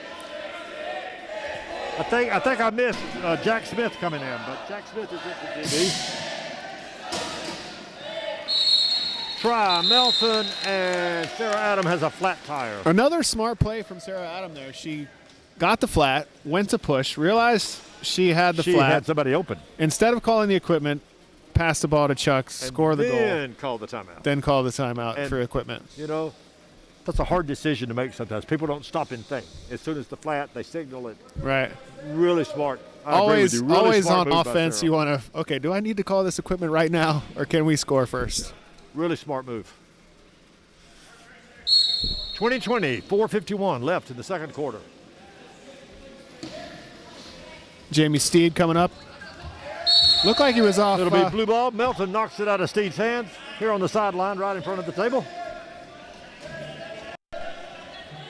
[SPEAKER 1] I think I missed Jack Smith coming in, but Jack Smith is in for GB. Try Melton, and Sarah Adam has a flat tire.
[SPEAKER 2] Another smart play from Sarah Adam there. She got the flat, went to push, realized she had the flat.
[SPEAKER 1] She had somebody open.
[SPEAKER 2] Instead of calling the equipment, pass the ball to Chuck, score the goal.
[SPEAKER 1] Then call the timeout.
[SPEAKER 2] Then call the timeout for equipment.
[SPEAKER 1] You know, that's a hard decision to make sometimes. People don't stop and think. As soon as the flat, they signal it.
[SPEAKER 2] Right.
[SPEAKER 1] Really smart.
[SPEAKER 2] Always on offense, you want to, okay, do I need to call this equipment right now, or can we score first?
[SPEAKER 1] Really smart move. 20-20, 4:51 left in the second quarter.
[SPEAKER 2] Jamie Steed coming up. Looked like he was off.
[SPEAKER 1] It'll be blue ball. Melton knocks it out of Steed's hands here on the sideline right in front of the table.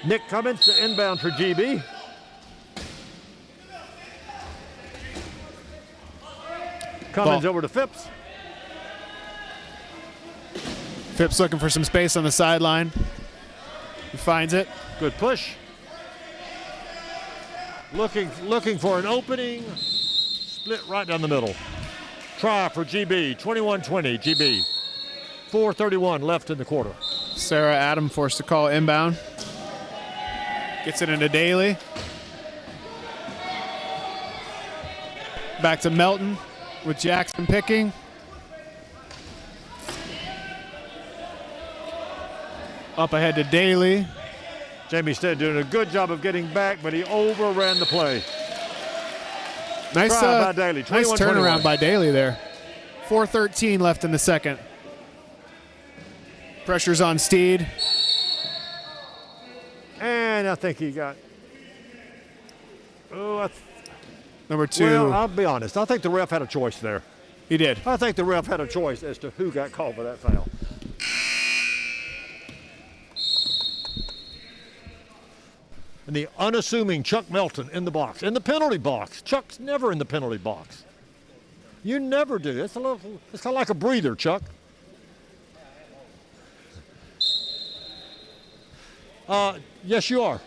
[SPEAKER 1] Nick Cummins to inbound for GB. Cummins
[SPEAKER 2] Ball.
[SPEAKER 1] over to Phipps.
[SPEAKER 2] Phipps looking for some space on the sideline. He finds it.
[SPEAKER 1] Good push. Looking for an opening. Split right down the middle. Try for GB. 21-20 GB. 4:31 left in the quarter.
[SPEAKER 2] Sarah Adam forced to call inbound. Gets it into Daly. Back to Melton with Jackson picking. Up ahead to Daly.
[SPEAKER 1] Jamie Stead doing a good job of getting back, but he overran the play.
[SPEAKER 2] Nice,
[SPEAKER 1] Try by Daly.
[SPEAKER 2] nice
[SPEAKER 1] 21-21.
[SPEAKER 2] turnaround by Daly there. 4:13 left in the second. Pressure's on Steed.
[SPEAKER 1] And I think he got.
[SPEAKER 2] Number 2.
[SPEAKER 1] Well, I'll be honest. I think the ref had a choice there.
[SPEAKER 2] He did.
[SPEAKER 1] I think the ref had a choice as to who got called for that foul. And the unassuming Chuck Melton in the box, in the penalty box. Chuck's never in the penalty box. You never do. It's kind of like a breather, Chuck. Yes, you are.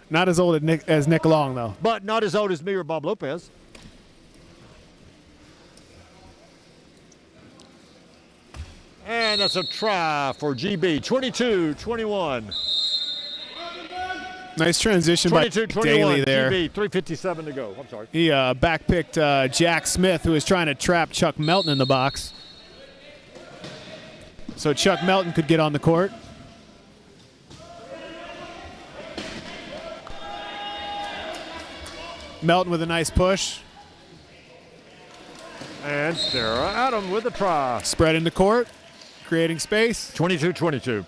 [SPEAKER 2] Not as old as Nick Long, though.
[SPEAKER 1] But not as old as me or Bob Lopez. And that's a try for GB. 22-21.
[SPEAKER 2] Nice transition by
[SPEAKER 1] 22-21.
[SPEAKER 2] Daly there.
[SPEAKER 1] GB, 3:57 to go. I'm sorry.
[SPEAKER 2] He backpicked Jack Smith, who was trying to trap Chuck Melton in the box. So Chuck Melton could get on the court. Melton with a nice push.
[SPEAKER 1] And Sarah Adam with a try.
[SPEAKER 2] Spread into court, creating space.
[SPEAKER 1] 22-22.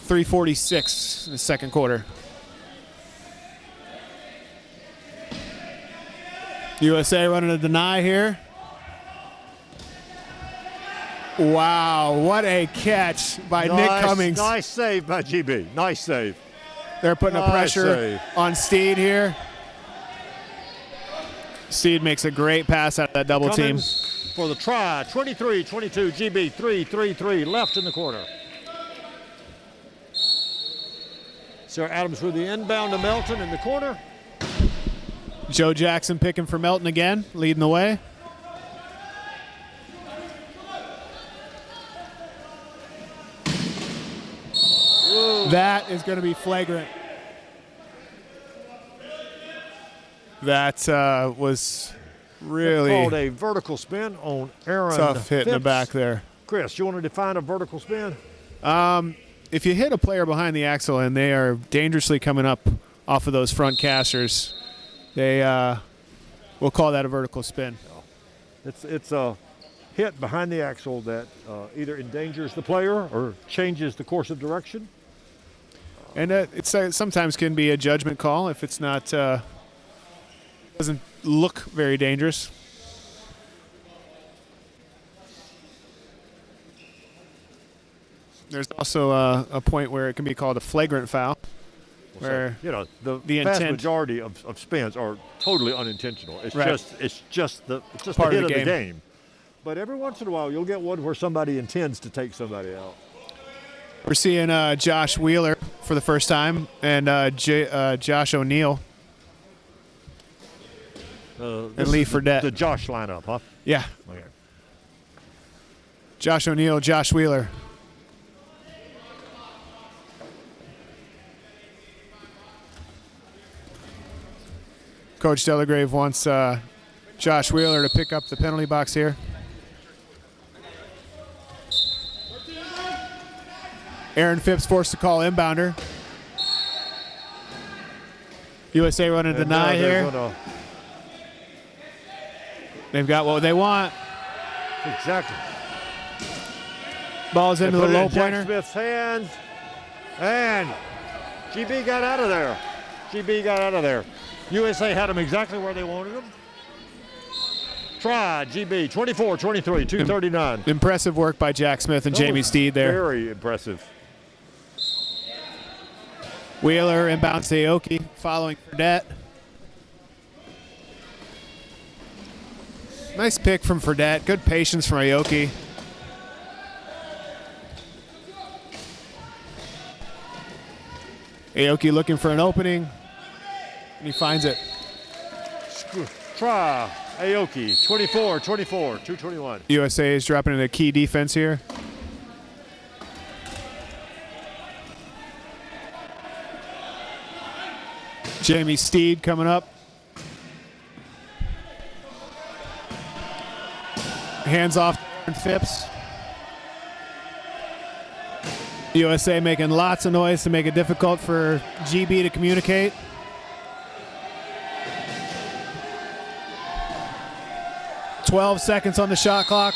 [SPEAKER 2] 3:46 in the second quarter. USA running a deny here. Wow, what a catch by Nick Cummings.
[SPEAKER 1] Nice save by GB. Nice save.
[SPEAKER 2] They're putting a
[SPEAKER 1] Nice
[SPEAKER 2] pressure
[SPEAKER 1] save.
[SPEAKER 2] on Steed here. Steed makes a great pass out of that double team.
[SPEAKER 1] Cummins for the try. 23-22. GB 3-3-3 left in the quarter. Sarah Adams with the inbound to Melton in the corner.
[SPEAKER 2] Joe Jackson picking for Melton again, leading the way.
[SPEAKER 1] Whoa.
[SPEAKER 2] That is going to be flagrant. That was really
[SPEAKER 1] called a vertical spin on Aaron
[SPEAKER 2] tough hit in the
[SPEAKER 1] Phipps.
[SPEAKER 2] back there.
[SPEAKER 1] Chris, you want to define a vertical spin?
[SPEAKER 2] If you hit a player behind the axle and they are dangerously coming up off of those front casters, we'll call that a vertical spin.
[SPEAKER 1] It's a hit behind the axle that either endangers the player or changes the course of direction.
[SPEAKER 2] And it sometimes can be a judgment call if it's not doesn't look very dangerous. There's also a point where it can be called a flagrant foul, where
[SPEAKER 1] the vast
[SPEAKER 2] intent-
[SPEAKER 1] majority of spins are totally unintentional. It's
[SPEAKER 2] Right.
[SPEAKER 1] just the
[SPEAKER 2] Part
[SPEAKER 1] hit
[SPEAKER 2] of the
[SPEAKER 1] game. But every once in a while, you'll get one where somebody intends to take somebody out.
[SPEAKER 2] we're seeing Josh Wheeler for the first time and Josh O'Neal.
[SPEAKER 1] This
[SPEAKER 2] Lee
[SPEAKER 1] is
[SPEAKER 2] Fredette.
[SPEAKER 1] The Josh lineup, huh?
[SPEAKER 2] Yeah,
[SPEAKER 1] Okay.
[SPEAKER 2] Josh O'Neal, Josh Wheeler. Coach Delagrave wants Josh Wheeler to pick up the penalty box here. Aaron Phipps forced to call inbounder. USA running a
[SPEAKER 1] And now
[SPEAKER 2] deny
[SPEAKER 1] they're
[SPEAKER 2] here.
[SPEAKER 1] gonna-
[SPEAKER 2] They've got what they want.
[SPEAKER 1] Exactly.
[SPEAKER 2] Ball's
[SPEAKER 1] They
[SPEAKER 2] into the
[SPEAKER 1] put it
[SPEAKER 2] low
[SPEAKER 1] in Jack
[SPEAKER 2] pointer.
[SPEAKER 1] Smith's hands, and GB got out of there. GB got out of there. USA had them exactly where they wanted them. Try, GB, 24-23, 239.
[SPEAKER 2] Impressive work by Jack Smith and Jamie Steed there.
[SPEAKER 1] Very impressive.
[SPEAKER 2] Wheeler inbounds to Aoki, following Fredette. Nice pick from Fredette. Good patience from Aoki. Aoki looking for an opening, and he finds it.
[SPEAKER 1] Try, Aoki, 24-24, 221.
[SPEAKER 2] USA is dropping into key defense here. Jamie Steed coming up. Hands off to Phipps. USA making lots of noise to make it difficult for GB to communicate. "12 seconds on the shot clock.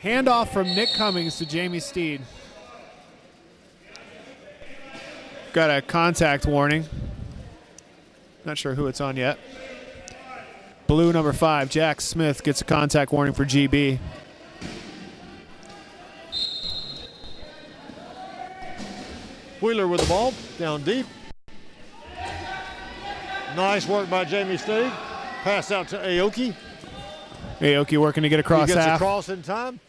[SPEAKER 2] Handoff from Nick Cummings to Jamie Steed. Got a contact warning. Not sure who it's on yet. Blue number 5, Jack Smith, gets a contact warning for GB.
[SPEAKER 1] Wheeler with the ball, down deep. Nice work by Jamie Steed. Pass out to Aoki.
[SPEAKER 2] Aoki working to get across
[SPEAKER 1] He gets
[SPEAKER 2] half.
[SPEAKER 1] across in time.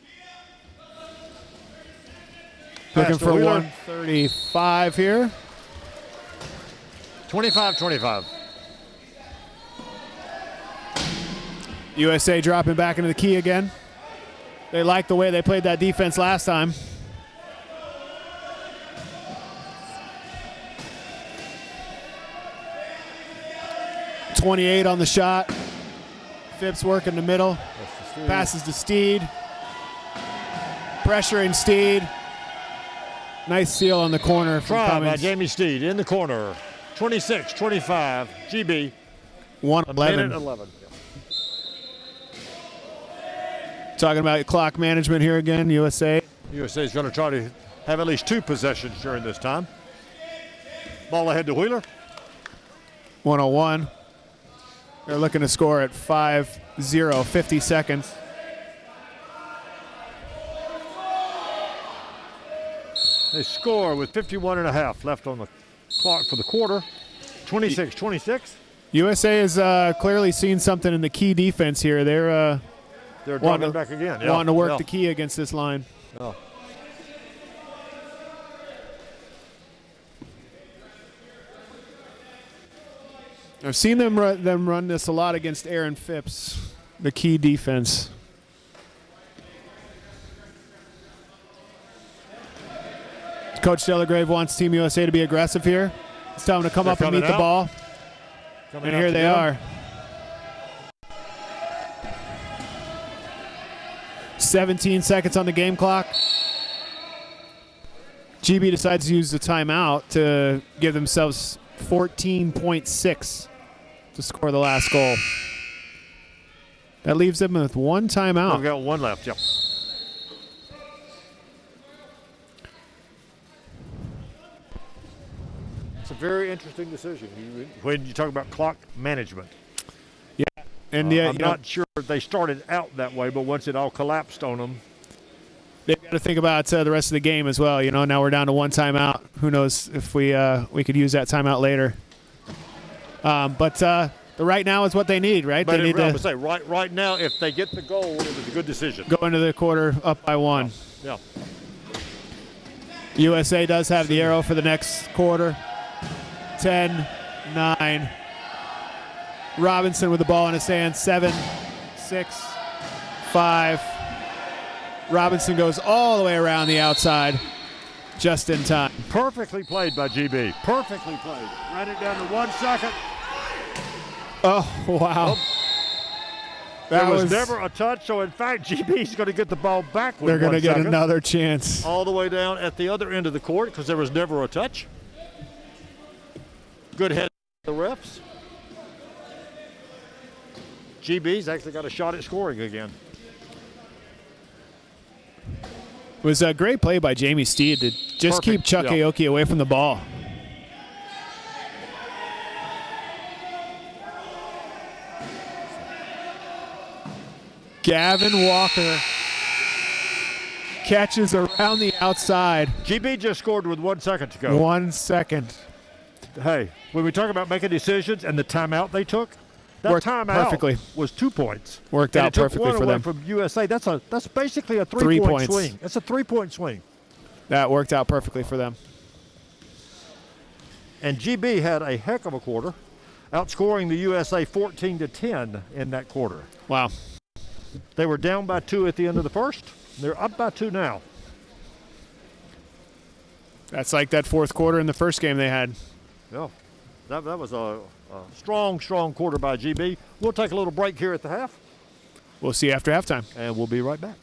[SPEAKER 2] Looking
[SPEAKER 1] Pass to
[SPEAKER 2] for
[SPEAKER 1] Wheeler.
[SPEAKER 2] 135 here.
[SPEAKER 1] 25-25.
[SPEAKER 2] USA dropping back into the key again. They like the way they played that defense last time. .28 on the shot. Phipps working the middle. Passes to Steed. Pressuring Steed. Nice seal on the corner from
[SPEAKER 1] Try by
[SPEAKER 2] Cummings.
[SPEAKER 1] Jamie Steed in the corner. 26-25, GB.
[SPEAKER 2] 1:11.
[SPEAKER 1] 1:11.
[SPEAKER 2] Talking about clock management here again, USA.
[SPEAKER 1] USA is going to try to have at least 2 possessions during this time. Ball ahead to Wheeler.
[SPEAKER 2] 101. They're looking to score at 5-0, 50 seconds.
[SPEAKER 1] They score with 51 and a half left on the clock for the quarter. 26-26.
[SPEAKER 2] USA has clearly seen something in the key defense here. They're
[SPEAKER 1] dropping back again.
[SPEAKER 2] wanting to work the key against this line.
[SPEAKER 1] Yeah.
[SPEAKER 2] I've seen them run this a lot against Aaron Phipps, the key defense. Coach Delagrave wants Team USA to be aggressive here. It's time to come up and meet the ball. And here they are. 17 seconds on the game clock. GB decides to use the timeout to give themselves 14.6 to score the last goal. That leaves them with one timeout.
[SPEAKER 1] We've got one left, yep. It's a very interesting decision when you talk about clock management.
[SPEAKER 2] Yeah, and
[SPEAKER 1] I'm not sure they started out that way, but once it all collapsed on them,
[SPEAKER 2] they've got to think about the rest of the game as well. You know, now we're down to one timeout. Who knows if we could use that timeout later. But the right now is what they need, right?
[SPEAKER 1] But
[SPEAKER 2] they need to
[SPEAKER 1] say right now, if they get the goal, it was a good decision.
[SPEAKER 2] Go into the quarter up by 1.
[SPEAKER 1] Yeah.
[SPEAKER 2] USA does have the arrow for the next quarter. 10, 9. Robinson with the ball in his hand. 7, 6, 5. Robinson goes all the way around the outside just in time.
[SPEAKER 1] Perfectly played by GB. Perfectly played. Ran it down to 1 second.
[SPEAKER 2] Oh, wow.
[SPEAKER 1] There was never a touch, so in fact, GB's going to get the ball back with
[SPEAKER 2] They're going to
[SPEAKER 1] 1
[SPEAKER 2] get
[SPEAKER 1] second.
[SPEAKER 2] another chance.
[SPEAKER 1] All the way down at the other end of the court because there was never a touch. Good head of the refs. GB's actually got a shot at scoring again.
[SPEAKER 2] It was a great play by Jamie Steed to just keep Chuck Aoki away from the ball. Gavin Walker catches around the outside.
[SPEAKER 1] GB just scored with 1 second to go.
[SPEAKER 2] 1 second.
[SPEAKER 1] Hey, when we talk about making decisions and the timeout they took, that
[SPEAKER 2] Worked
[SPEAKER 1] timeout
[SPEAKER 2] perfectly.
[SPEAKER 1] was 2 points.
[SPEAKER 2] Worked
[SPEAKER 1] And
[SPEAKER 2] out
[SPEAKER 1] it took
[SPEAKER 2] perfectly
[SPEAKER 1] one
[SPEAKER 2] for
[SPEAKER 1] away
[SPEAKER 2] them.
[SPEAKER 1] from USA. That's basically a
[SPEAKER 2] 3
[SPEAKER 1] 3-point
[SPEAKER 2] points.
[SPEAKER 1] swing. It's a 3-point swing.
[SPEAKER 2] That worked out perfectly for them.
[SPEAKER 1] And GB had a heck of a quarter, outscoring the USA 14-10 in that quarter.
[SPEAKER 2] Wow.
[SPEAKER 1] They were down by 2 at the end of the first. They're up by 2 now.
[SPEAKER 2] That's like that fourth quarter in the first game they had.
[SPEAKER 1] Yeah, that was a strong quarter by GB. We'll take a little break here at the half,
[SPEAKER 2] We'll see you after halftime.
[SPEAKER 1] and we'll be right back.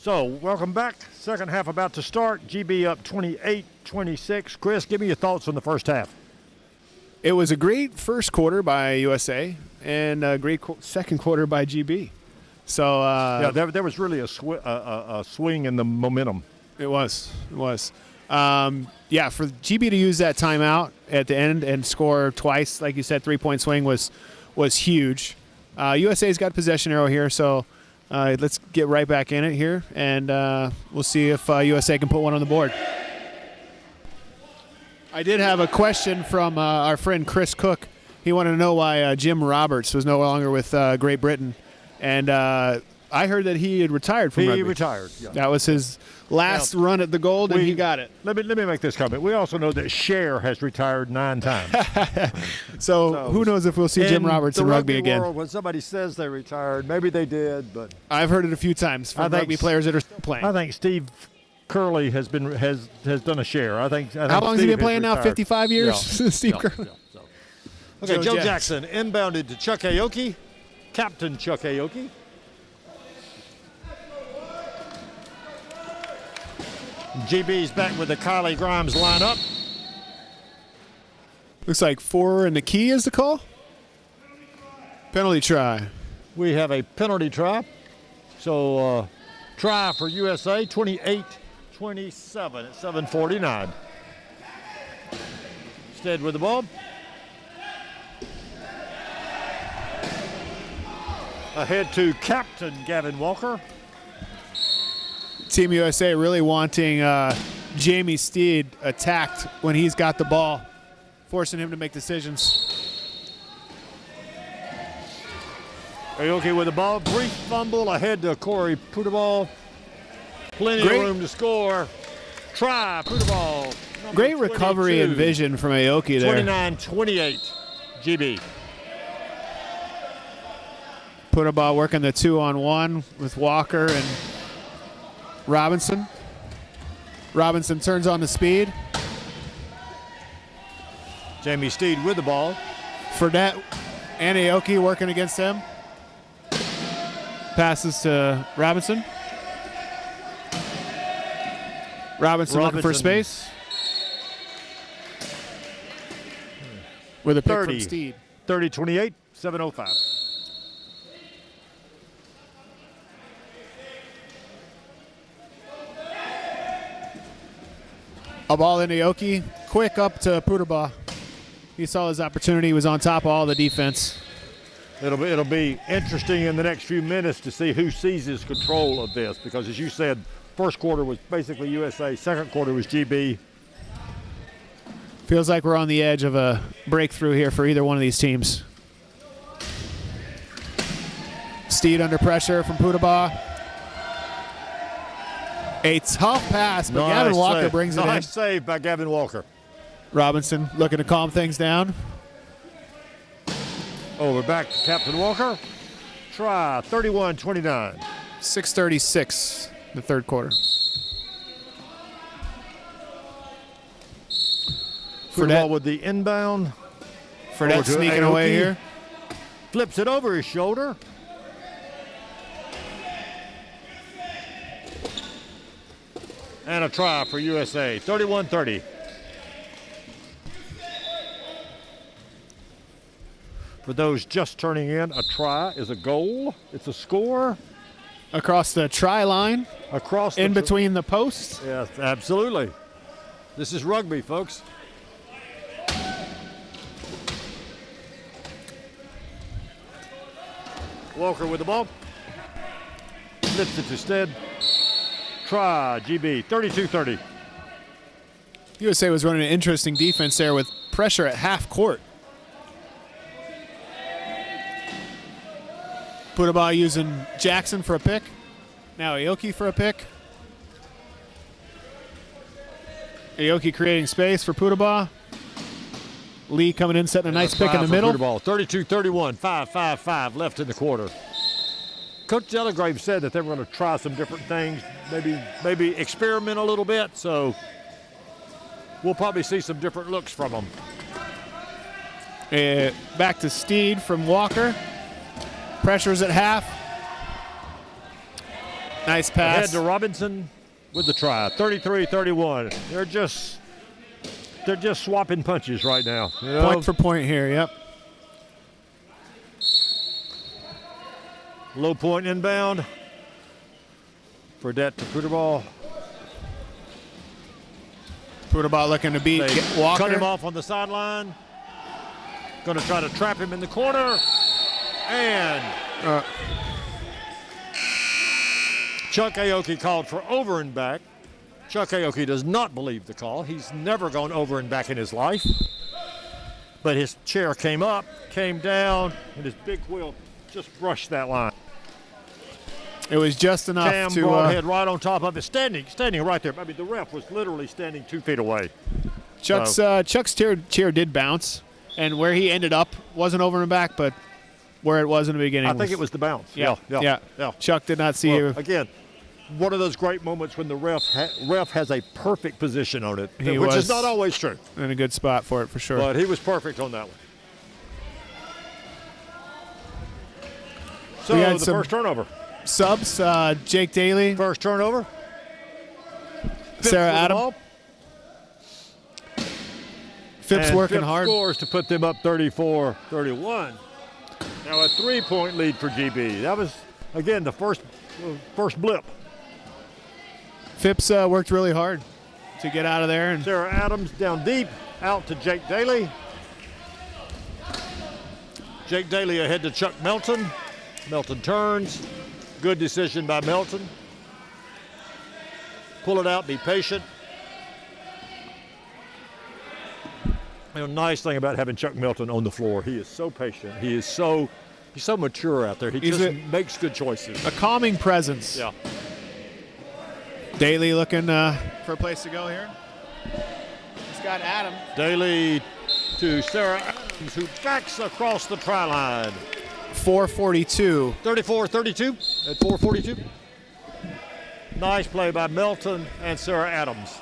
[SPEAKER 1] So, welcome back. Second half about to start. GB up 28-26. Chris, give me your thoughts on the first half.
[SPEAKER 2] It was a great first quarter by USA and a great second quarter by GB. So
[SPEAKER 1] there was really a swing in the momentum.
[SPEAKER 2] It was. For GB to use that timeout at the end and score twice, like you said, 3-point swing was huge. USA's got possession arrow here, so let's get right back in it here, and we'll see if USA can put one on the board. I did have a question from our friend Chris Cook. He wanted to know why Jim Roberts was no longer with Great Britain, and I heard that he had retired from rugby.
[SPEAKER 1] He retired. Yeah.
[SPEAKER 2] That was his last run at the gold, and he got it.
[SPEAKER 1] Let me make this comment. We also know that Cher has retired 9 times.
[SPEAKER 2] so who knows if we'll see Jim Roberts in rugby again?
[SPEAKER 1] World, when somebody says they retired, maybe they did, but
[SPEAKER 2] I've heard it a few times from rugby players that are still playing.
[SPEAKER 1] I think Steve Curley has done a Cher. I think
[SPEAKER 2] how long has he been playing now? 55 years.
[SPEAKER 1] Yeah.
[SPEAKER 2] Steve Curley.
[SPEAKER 1] Yeah. Okay, Joe Jackson inbounded to Chuck Aoki, Captain Chuck Aoki. GB's back with the Kylie Grimes lineup.
[SPEAKER 2] Looks like 4 in the key is the call. Penalty try.
[SPEAKER 1] We have a penalty try. So try for USA, 28-27 at 7:49. Stead with the ball. Ahead to Captain Gavin Walker.
[SPEAKER 2] Team USA really wanting Jamie Steed attacked when he's got the ball, forcing him to make decisions.
[SPEAKER 1] Aoki with the ball, brief fumble ahead to Corey Putaball. Plenty of room to score. Try, Putaball.
[SPEAKER 2] Great recovery and vision from Aoki there.
[SPEAKER 1] 29-28, GB.
[SPEAKER 2] Putaball working the 2-on-1 with Walker and Robinson. Robinson turns on the speed.
[SPEAKER 1] Jamie Steed with the ball.
[SPEAKER 2] Fredette and Aoki working against him. Passes to Robinson. Robinson looking for space. With a pick from Steed.
[SPEAKER 1] 30-28, 7:05.
[SPEAKER 2] A ball into Aoki. Quick up to Putaball. He saw his opportunity. He was on top of all the defense.
[SPEAKER 1] It'll be interesting in the next few minutes to see who seizes control of this, because as you said, first quarter was basically USA, second quarter was GB.
[SPEAKER 2] Feels like we're on the edge of a breakthrough here for either one of these teams. Steed under pressure from Putaball. A tough pass, but Gavin Walker brings it in.
[SPEAKER 1] Nice save by Gavin Walker.
[SPEAKER 2] Robinson looking to calm things down.
[SPEAKER 1] Over back to Captain Walker. Try, 31-29.
[SPEAKER 2] 6:36 the third quarter.
[SPEAKER 1] Fredette with the inbound.
[SPEAKER 2] Fredette sneaking away here.
[SPEAKER 1] Flips it over his shoulder. And a try for USA, 31-30. For those just turning in, a try is a goal. It's a score.
[SPEAKER 2] Across the try line.
[SPEAKER 1] Across the
[SPEAKER 2] in between the posts.
[SPEAKER 1] Yes, absolutely. This is rugby, folks. Walker with the ball. Flips it to Stead. Try, GB, 32-30.
[SPEAKER 2] USA was running an interesting defense there with pressure at half court. Putaball using Jackson for a pick. Now Aoki for a pick. Aoki creating space for Putaball. Lee coming in, setting a nice pick in the middle.
[SPEAKER 1] 32-31, 5:55 left in the quarter. Coach Delagrave said that they were going to try some different things, maybe experiment a little bit, so we'll probably see some different looks from them.
[SPEAKER 2] Back to Steed from Walker. Pressure's at half. Nice
[SPEAKER 1] Ahead
[SPEAKER 2] pass.
[SPEAKER 1] to Robinson with the try. 33-31. They're just swapping punches right now. You know?
[SPEAKER 2] Point for point here, yep.
[SPEAKER 1] Low point inbound. Fredette to Puterball.
[SPEAKER 2] Puterball looking to beat
[SPEAKER 1] They
[SPEAKER 2] Walker.
[SPEAKER 1] cut him off on the sideline. Going to try to trap him in the corner. And Chuck Aoki called for over and back. Chuck Aoki does not believe the call. He's never gone over and back in his life. But his chair came up, came down, and his big wheel just brushed that line.
[SPEAKER 2] It was just enough
[SPEAKER 1] Cam
[SPEAKER 2] to
[SPEAKER 1] Broadhead right on top of it, standing right there. I mean, the ref was literally standing 2 feet away.
[SPEAKER 2] Chuck's chair did bounce, and where he ended up wasn't over and back, but where it was in the beginning.
[SPEAKER 1] I think it was the bounce.
[SPEAKER 2] Yeah.
[SPEAKER 1] Yeah.
[SPEAKER 2] Chuck did not see
[SPEAKER 1] Well,
[SPEAKER 2] you.
[SPEAKER 1] again, one of those great moments when the ref has a perfect position on it,
[SPEAKER 2] He
[SPEAKER 1] which
[SPEAKER 2] was
[SPEAKER 1] is not always true.
[SPEAKER 2] In a good spot for it, for sure.
[SPEAKER 1] But he was perfect on that one. So
[SPEAKER 2] had
[SPEAKER 1] the
[SPEAKER 2] some-
[SPEAKER 1] first turnover.
[SPEAKER 2] Subs, Jake Daly,
[SPEAKER 1] First turnover. Phipps
[SPEAKER 2] Sarah
[SPEAKER 1] with the
[SPEAKER 2] Adam.
[SPEAKER 1] ball.
[SPEAKER 2] Phipps
[SPEAKER 1] And
[SPEAKER 2] working
[SPEAKER 1] Phipps
[SPEAKER 2] hard.
[SPEAKER 1] scores to put them up 34-31. Now a 3-point lead for GB. That was, again, the first blip.
[SPEAKER 2] Phipps worked really hard to get out of there. And
[SPEAKER 1] Sarah Adams down deep, out to Jake Daly. Jake Daly ahead to Chuck Melton. Melton turns. Good decision by Melton. Pull it out, be patient. Nice thing about having Chuck Melton on the floor. He is so patient. He's so mature out there. He
[SPEAKER 2] He's
[SPEAKER 1] just makes good choices.
[SPEAKER 2] a calming presence.
[SPEAKER 1] Yeah.
[SPEAKER 2] Daly looking for a place to go here. He's got Adam.
[SPEAKER 1] Daly to Sarah Adams, who backs across the try line.
[SPEAKER 2] 4:42.
[SPEAKER 1] 34-32 at 4:42. Nice play by Melton and Sarah Adams.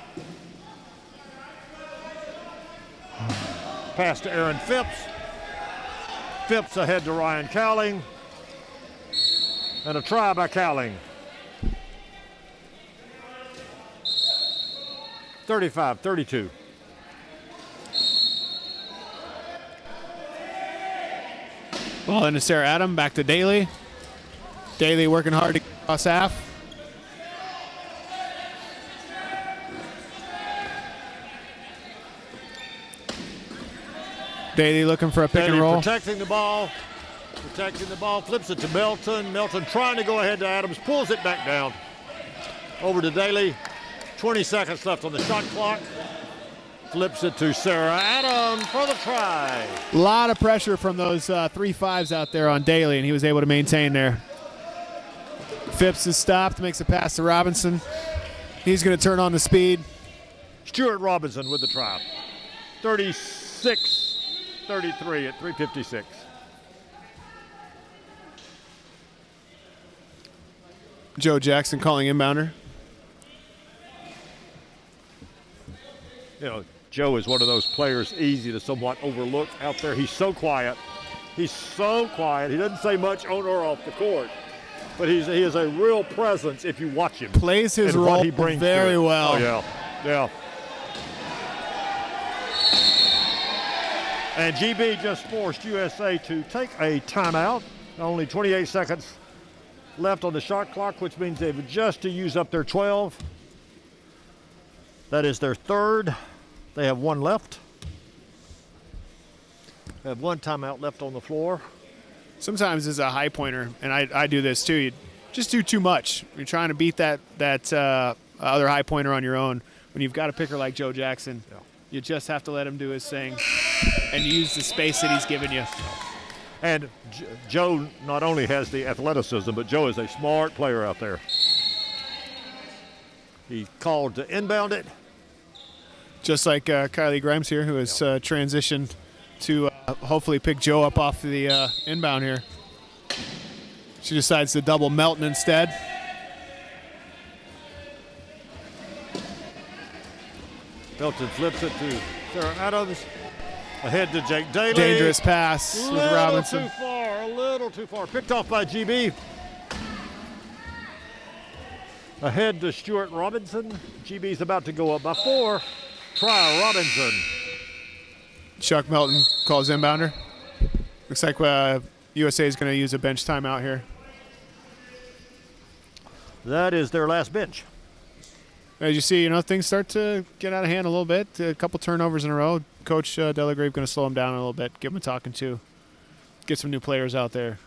[SPEAKER 1] Pass to Aaron Phipps. Phipps ahead to Ryan Cowling. And a try by Cowling. 35-32.
[SPEAKER 2] Ball into Sarah Adam, back to Daly. Daly working hard to get across half. Daly looking for a pick
[SPEAKER 1] Daly
[SPEAKER 2] and roll.
[SPEAKER 1] protecting the ball, flips it to Melton. Melton trying to go ahead to Adams, pulls it back down. Over to Daly. 20 seconds left on the shot clock. Flips it to Sarah Adams for the try.
[SPEAKER 2] A lot of pressure from those 3-5s out there on Daly, and he was able to maintain there. Phipps is stopped, makes a pass to Robinson. He's going to turn on the speed.
[SPEAKER 1] Stuart Robinson with the try. 36-33 at 3:56.
[SPEAKER 2] Joe Jackson calling inbounder.
[SPEAKER 1] Joe is one of those players easy to somewhat overlook out there. He's so quiet. He doesn't say much on or off the court. But he is a real presence if you watch him.
[SPEAKER 2] Plays his
[SPEAKER 1] and what
[SPEAKER 2] role
[SPEAKER 1] he brings
[SPEAKER 2] very
[SPEAKER 1] to it.
[SPEAKER 2] well.
[SPEAKER 1] Oh, yeah. And GB just forced USA to take a timeout. Only 28 seconds left on the shot clock, which means they've just to use up their 12. That is their third. They have one left. They have one timeout left on the floor.
[SPEAKER 2] Sometimes as a high pointer, and I do this too, you just do too much. You're trying to beat that other high pointer on your own. When you've got a picker like Joe Jackson, you just have to let him do his thing and use the space that he's given you.
[SPEAKER 1] And Joe not only has the athleticism, but Joe is a smart player out there. He called to inbound it.
[SPEAKER 2] Just like Kylie Grimes here, who has transitioned to hopefully pick Joe up off the inbound here. She decides to double Melton instead.
[SPEAKER 1] Melton flips it to Sarah Adams. Ahead to Jake Daly.
[SPEAKER 2] Dangerous pass with Robinson.
[SPEAKER 1] A little too far. Picked off by GB. Ahead to Stuart Robinson. GB's about to go up by 4. Try Robinson.
[SPEAKER 2] Chuck Melton calls inbounder. Looks like USA is going to use a bench timeout here.
[SPEAKER 1] That is their last bench.
[SPEAKER 2] As you see, things start to get out of hand a little bit. A couple turnovers in a row. Coach Delagrave going to slow them down a little bit, give them a talking to, get some new players out there.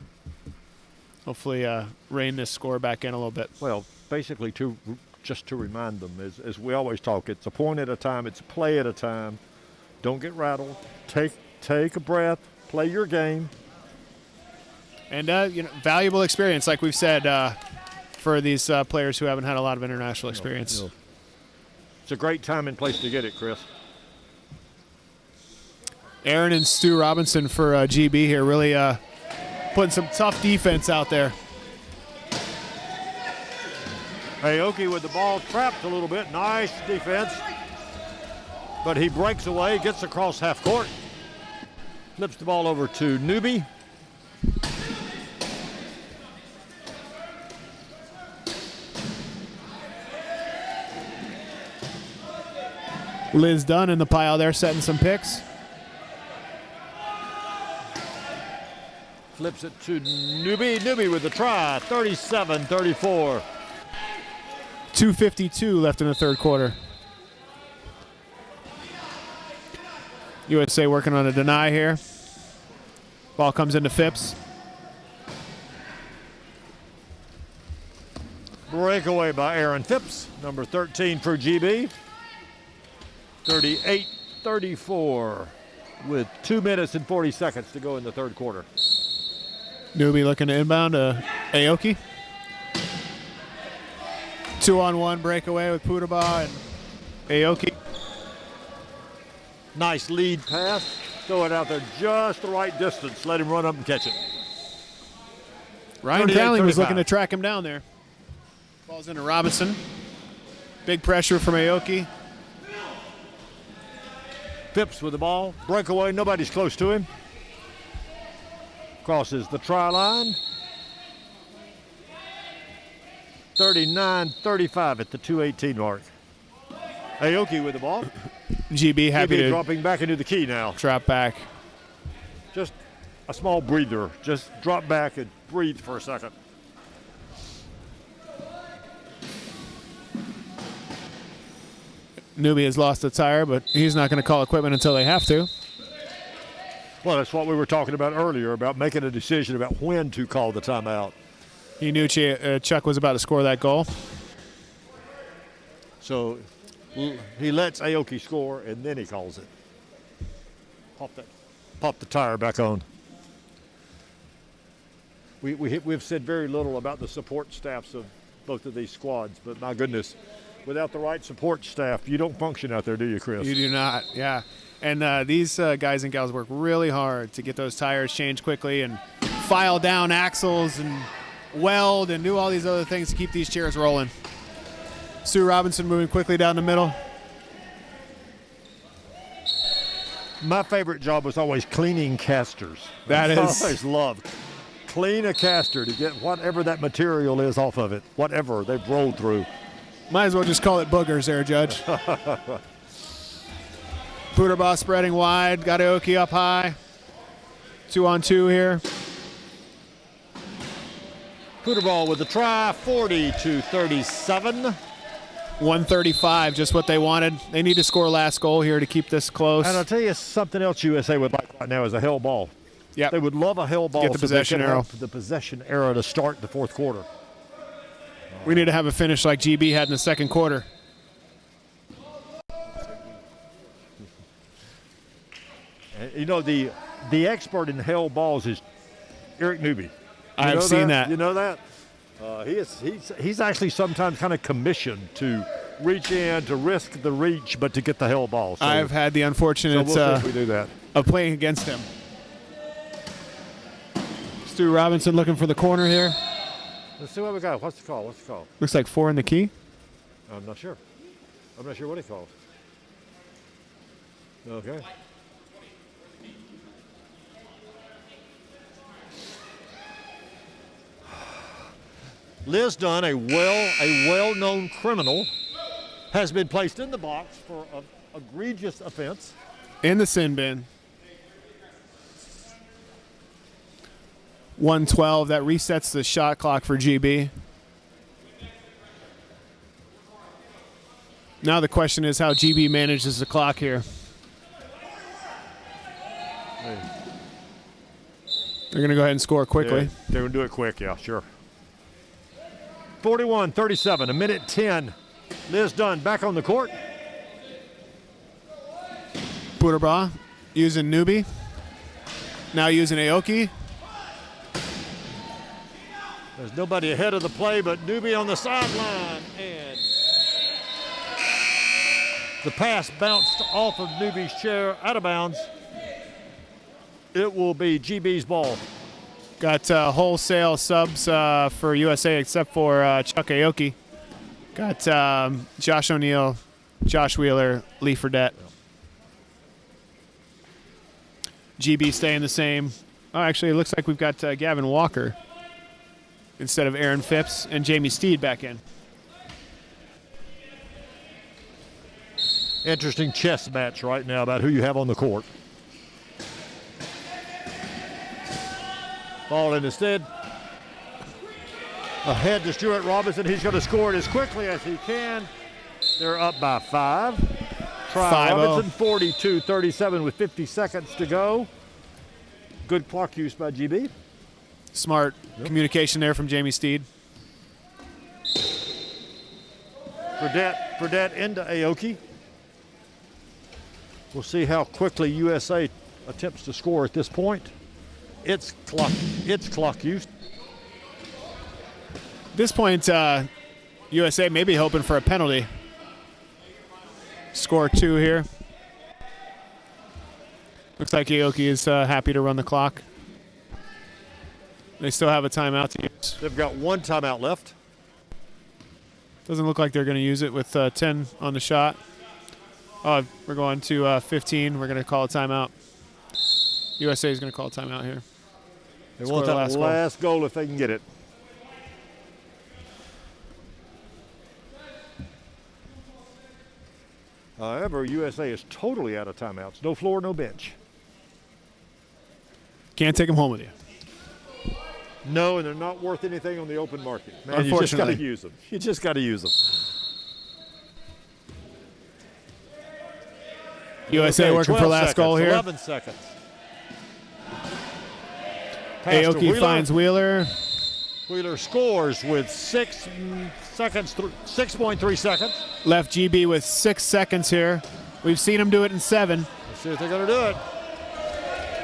[SPEAKER 2] Hopefully rein this score back in a little bit.
[SPEAKER 1] Well, basically, just to remind them, as we always talk, it's a point at a time, it's a play at a time. Don't get rattled. Take a breath. Play your game.
[SPEAKER 2] And valuable experience, like we've said, for these players who haven't had a lot of international experience.
[SPEAKER 1] It's a great time and place to get it, Chris.
[SPEAKER 2] Aaron and Stu Robinson for GB here, really putting some tough defense out there.
[SPEAKER 1] Aoki with the ball trapped a little bit. Nice defense. But he breaks away, gets across half court. Flips the ball over to Newby.
[SPEAKER 2] Liz Dunn in the pile there, setting some picks.
[SPEAKER 1] Flips it to Newby. Newby with the try, 37-34.
[SPEAKER 2] 2:52 left in the third quarter. USA working on a deny here. Ball comes into Phipps.
[SPEAKER 1] Breakaway by Aaron Phipps, number 13 for GB. 38-34 with 2 minutes and 40 seconds to go in the third quarter.
[SPEAKER 2] Newby looking to inbound to Aoki. 2-on-1 breakaway with Putaba and Aoki.
[SPEAKER 1] Nice lead pass. Throw it out there just the right distance. Let him run up and catch it.
[SPEAKER 2] Ryan Cowling was looking to track him down there. Falls into Robinson. Big pressure from Aoki.
[SPEAKER 1] Phipps with the ball. Breakaway. Nobody's close to him. Crosses the try line. 39-35 at the 2:18 mark. Aoki with the ball.
[SPEAKER 2] GB happy to
[SPEAKER 1] dropping back into the key now.
[SPEAKER 2] drop back.
[SPEAKER 1] Just a small breather. Just drop back and breathe for a second.
[SPEAKER 2] Newby has lost a tire, but he's not going to call equipment until they have to.
[SPEAKER 1] Well, that's what we were talking about earlier, about making a decision about when to call the timeout.
[SPEAKER 2] He knew Chuck was about to score that goal.
[SPEAKER 1] So he lets Aoki score, and then he calls it. Pop the tire back on. We've said very little about the support staffs of both of these squads, but my goodness, without the right support staff, you don't function out there, do you, Chris?
[SPEAKER 2] You do not, yeah. And these guys and gals work really hard to get those tires changed quickly and file down axles and weld and do all these other things to keep these chairs rolling. Stu Robinson moving quickly down the middle.
[SPEAKER 1] My favorite job was always cleaning casters.
[SPEAKER 2] That
[SPEAKER 1] I
[SPEAKER 2] is.
[SPEAKER 1] always loved. Clean a caster to get whatever that material is off of it, whatever they've rolled through.
[SPEAKER 2] Might as well just call it boogers there, Judge. Putterbaugh spreading wide. Got Aoki up high. 2-on-2 here.
[SPEAKER 1] Putterball with the try, 40-37.
[SPEAKER 2] 135, just what they wanted. They need to score last goal here to keep this close.
[SPEAKER 1] And I'll tell you something else USA would like right now is a hell ball.
[SPEAKER 2] Yep.
[SPEAKER 1] They would love a hell ball.
[SPEAKER 2] Get the possession arrow.
[SPEAKER 1] The possession arrow to start the fourth quarter.
[SPEAKER 2] We need to have a finish like GB had in the second quarter.
[SPEAKER 1] You know, the expert in hell balls is Eric Newby.
[SPEAKER 2] I've seen that.
[SPEAKER 1] You know that? He's actually sometimes kind of commissioned to reach in, to risk the reach, but to get the hell ball. So,
[SPEAKER 2] I've had the unfortunate
[SPEAKER 1] we'll see if we do that.
[SPEAKER 2] of playing against him. Stu Robinson looking for the corner here.
[SPEAKER 1] Let's see what we got. What's the call?
[SPEAKER 2] Looks like 4 in the key.
[SPEAKER 1] I'm not sure. I'm not sure what he calls. Okay. Liz Dunn, a well-known criminal, has been placed in the box for an egregious offense.
[SPEAKER 2] In the sin bin. 112. That resets the shot clock for GB. Now the question is how GB manages the clock here. They're going to go ahead and score quickly.
[SPEAKER 1] Yeah, they're going to do it quick, yeah, sure. 41-37, a minute 10. Liz Dunn back on the court.
[SPEAKER 2] Puderbaugh using Newbie. Now using Aoki.
[SPEAKER 1] There's nobody ahead of the play but Newbie on the sideline. And the pass bounced off of Newbie's chair, out of bounds. It will be GB's ball.
[SPEAKER 2] Got wholesale subs for USA except for Chuck Aoki. Got Josh O'Neal, Josh Wheeler, Lee Fredette. GB staying the same. Oh, actually, it looks like we've got Gavin Walker instead of Aaron Phipps and Jamie Steed back in.
[SPEAKER 1] Interesting chess match right now about who you have on the court. Ball in instead. Ahead to Stuart Robinson. He's going to score it as quickly as he can. They're up by 5. Try
[SPEAKER 2] 5-0.
[SPEAKER 1] Robinson, 42-37 with 50 seconds to go. Good clock use by GB.
[SPEAKER 2] Smart communication there from Jamie Steed.
[SPEAKER 1] Fredette into Aoki. We'll see how quickly USA attempts to score at this point. It's clock use.
[SPEAKER 2] At this point, USA may be hoping for a penalty. Score 2 here. Looks like Aoki is happy to run the clock. They still have a timeout to use.
[SPEAKER 1] They've got one timeout left.
[SPEAKER 2] Doesn't look like they're going to use it with 10 on the shot. Oh, we're going to 15. We're going to call a timeout. USA is going to call a timeout here.
[SPEAKER 1] They want that last goal if they can get it. However, USA is totally out of timeouts. No floor, no bench.
[SPEAKER 2] Can't take them home with you.
[SPEAKER 1] No, and they're not worth anything on the open market. Man, you just got to use them. You just got to use them.
[SPEAKER 2] USA working for last goal here.
[SPEAKER 1] 11 seconds.
[SPEAKER 2] Aoki finds Wheeler.
[SPEAKER 1] Wheeler scores with 6 seconds, 6.3 seconds.
[SPEAKER 2] Left GB with 6 seconds here. We've seen him do it in 7.
[SPEAKER 1] Let's see if they're going to do it.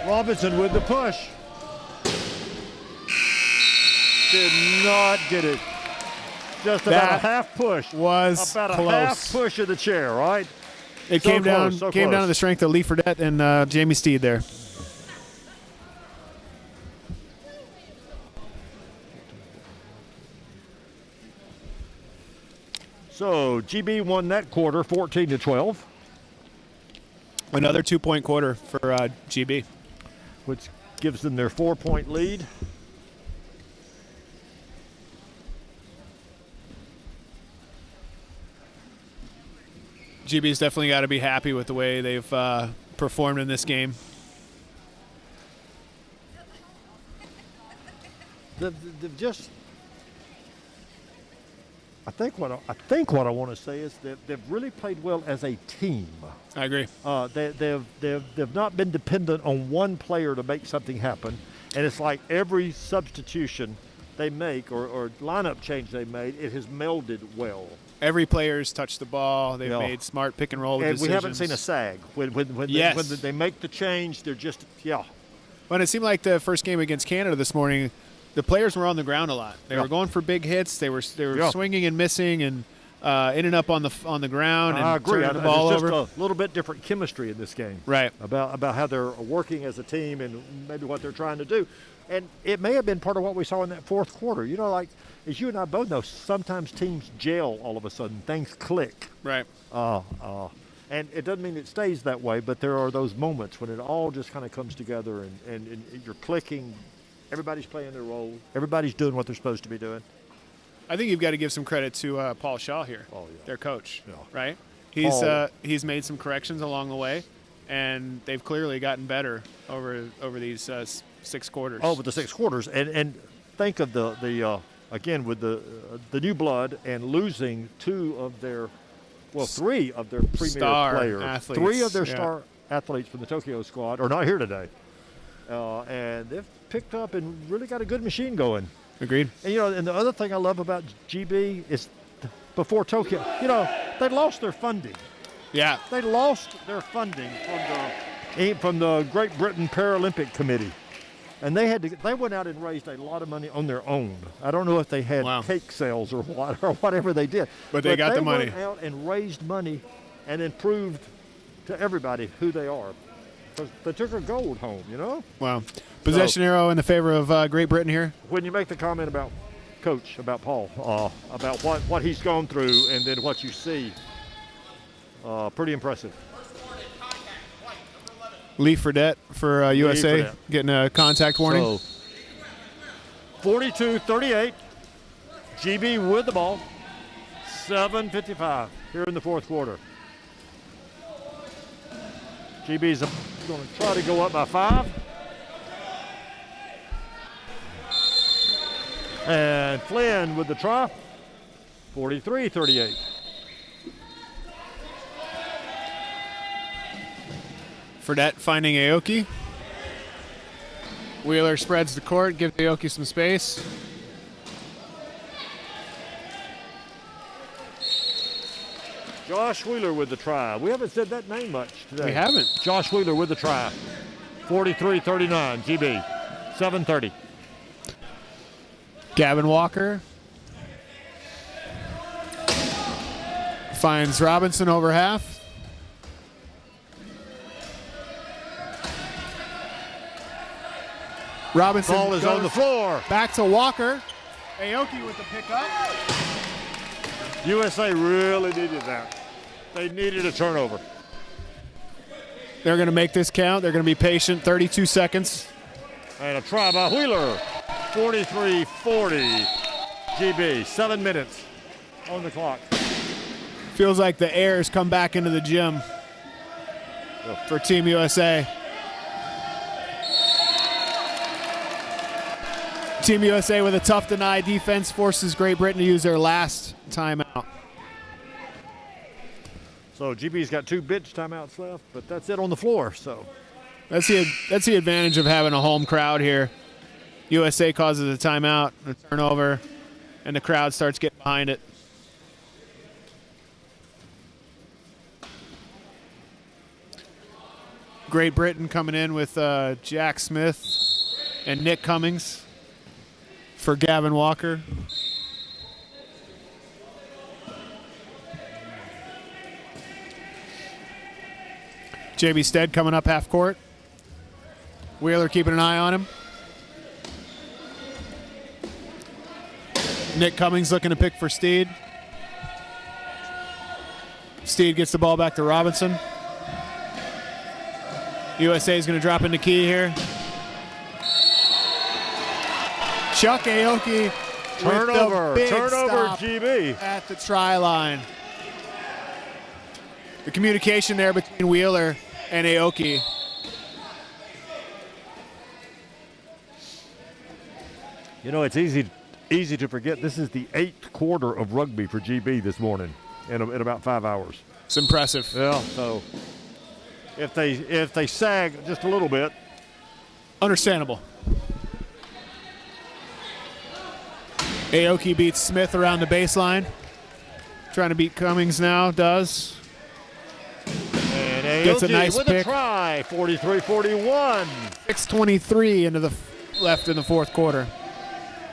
[SPEAKER 1] Robinson with the push. Did not get it. Just about a half push.
[SPEAKER 2] Was
[SPEAKER 1] about
[SPEAKER 2] close.
[SPEAKER 1] A half push of the chair, right?
[SPEAKER 2] It
[SPEAKER 1] So
[SPEAKER 2] came
[SPEAKER 1] close,
[SPEAKER 2] down to the strength of Lee Fredette and Jamie Steed there.
[SPEAKER 1] So GB won that quarter, 14-12.
[SPEAKER 2] Another 2-point quarter for GB.
[SPEAKER 1] Which gives them their 4-point lead.
[SPEAKER 2] GB's definitely got to be happy with the way they've performed in this game.
[SPEAKER 1] They've just. I think what I want to say is that they've really played well as a team.
[SPEAKER 2] I agree.
[SPEAKER 1] They've not been dependent on one player to make something happen, and it's like every substitution they make or lineup change they made, it has melded well.
[SPEAKER 2] Every player's touched the ball. They've made smart pick and roll decisions.
[SPEAKER 1] And we haven't seen a sag. When they make the change, they're just,
[SPEAKER 2] When it seemed like the first game against Canada this morning, the players were on the ground a lot. They were going for big hits. They were swinging and missing and ending up on the ground and turning the ball over.
[SPEAKER 1] There's just a little bit different chemistry in this game.
[SPEAKER 2] Right.
[SPEAKER 1] About how they're working as a team and maybe what they're trying to do. And it may have been part of what we saw in that fourth quarter. You know, like, as you and I both know, sometimes teams gel all of a sudden. Things click.
[SPEAKER 2] Right.
[SPEAKER 1] And it doesn't mean it stays that way, but there are those moments when it all just kind of comes together and you're clicking. Everybody's playing their role. Everybody's doing what they're supposed to be doing.
[SPEAKER 2] I think you've got to give some credit to Paul Shaw here, their coach, right? He's made some corrections along the way, and they've clearly gotten better over these 6 quarters.
[SPEAKER 1] Over the 6 quarters, and think of the again with the new blood and losing 3 of their premier
[SPEAKER 2] star
[SPEAKER 1] players,
[SPEAKER 2] athletes.
[SPEAKER 1] 3 of their star athletes from the Tokyo squad are not here today, and they've picked up and really got a good machine going.
[SPEAKER 2] Agreed.
[SPEAKER 1] And and the other thing I love about GB is before Tokyo, they lost their funding.
[SPEAKER 2] Yeah.
[SPEAKER 1] They lost their funding from the Great Britain Paralympic Committee. And they went out and raised a lot of money on their own. I don't know if they had cake sales or whatever they did.
[SPEAKER 2] But they got the money.
[SPEAKER 1] They went out and raised money and then proved to everybody who they are. Because they took a gold home,
[SPEAKER 2] Wow. Possession arrow in the favor of Great Britain here.
[SPEAKER 1] When you make the comment about Coach, about Paul, about what he's gone through and then what you see, pretty impressive.
[SPEAKER 2] Lee Fredette for USA
[SPEAKER 1] Fredette.
[SPEAKER 2] getting a contact warning.
[SPEAKER 1] So, 42-38, GB with the ball, 7:55 here in the 4th quarter. GB's going to try to go up by 5. And Flynn with the try, 43-38.
[SPEAKER 2] Fredette finding Aoki. Wheeler spreads the court, gives Aoki some space.
[SPEAKER 1] Josh Wheeler with the try. We haven't said that name much today.
[SPEAKER 2] We haven't.
[SPEAKER 1] Josh Wheeler with the try. 43-39, GB, 7:30.
[SPEAKER 2] Gavin Walker finds Robinson over half. Robinson
[SPEAKER 1] Ball is on the floor.
[SPEAKER 2] Back to Walker. Aoki with the pickup.
[SPEAKER 1] USA really needed that. They needed a turnover.
[SPEAKER 2] They're going to make this count. They're going to be patient. 32 seconds.
[SPEAKER 1] And a try by Wheeler. 43-40. GB, 7 minutes on the clock.
[SPEAKER 2] Feels like the air has come back into the gym for Team USA. Team USA with a tough deny defense forces Great Britain to use their last timeout.
[SPEAKER 1] So GB's got 2 bench timeouts left, but that's it on the floor. So
[SPEAKER 2] that's the advantage of having a home crowd here. USA causes a timeout, a turnover, and the crowd starts getting behind it. Great Britain coming in with Jack Smith and Nick Cummings for Gavin Walker. JB Stead coming up half court. Wheeler keeping an eye on him. Nick Cummings looking to pick for Steed. Steed gets the ball back to Robinson. USA is going to drop into key here. Chuck Aoki
[SPEAKER 1] turnover,
[SPEAKER 2] with the big
[SPEAKER 1] turnover
[SPEAKER 2] stop
[SPEAKER 1] GB.
[SPEAKER 2] at the try line. The communication there between Wheeler and Aoki.
[SPEAKER 1] It's easy to forget this is the 8th quarter of rugby for GB this morning in about 5 hours.
[SPEAKER 2] It's impressive.
[SPEAKER 1] Yeah, so if they sag just a little bit.
[SPEAKER 2] Understandable. Aoki beats Smith around the baseline. Trying to beat Cummings now, does.
[SPEAKER 1] And Aoki
[SPEAKER 2] gets a nice
[SPEAKER 1] with
[SPEAKER 2] pick.
[SPEAKER 1] a try, 43-41.
[SPEAKER 2] 6:23 left in the 4th quarter.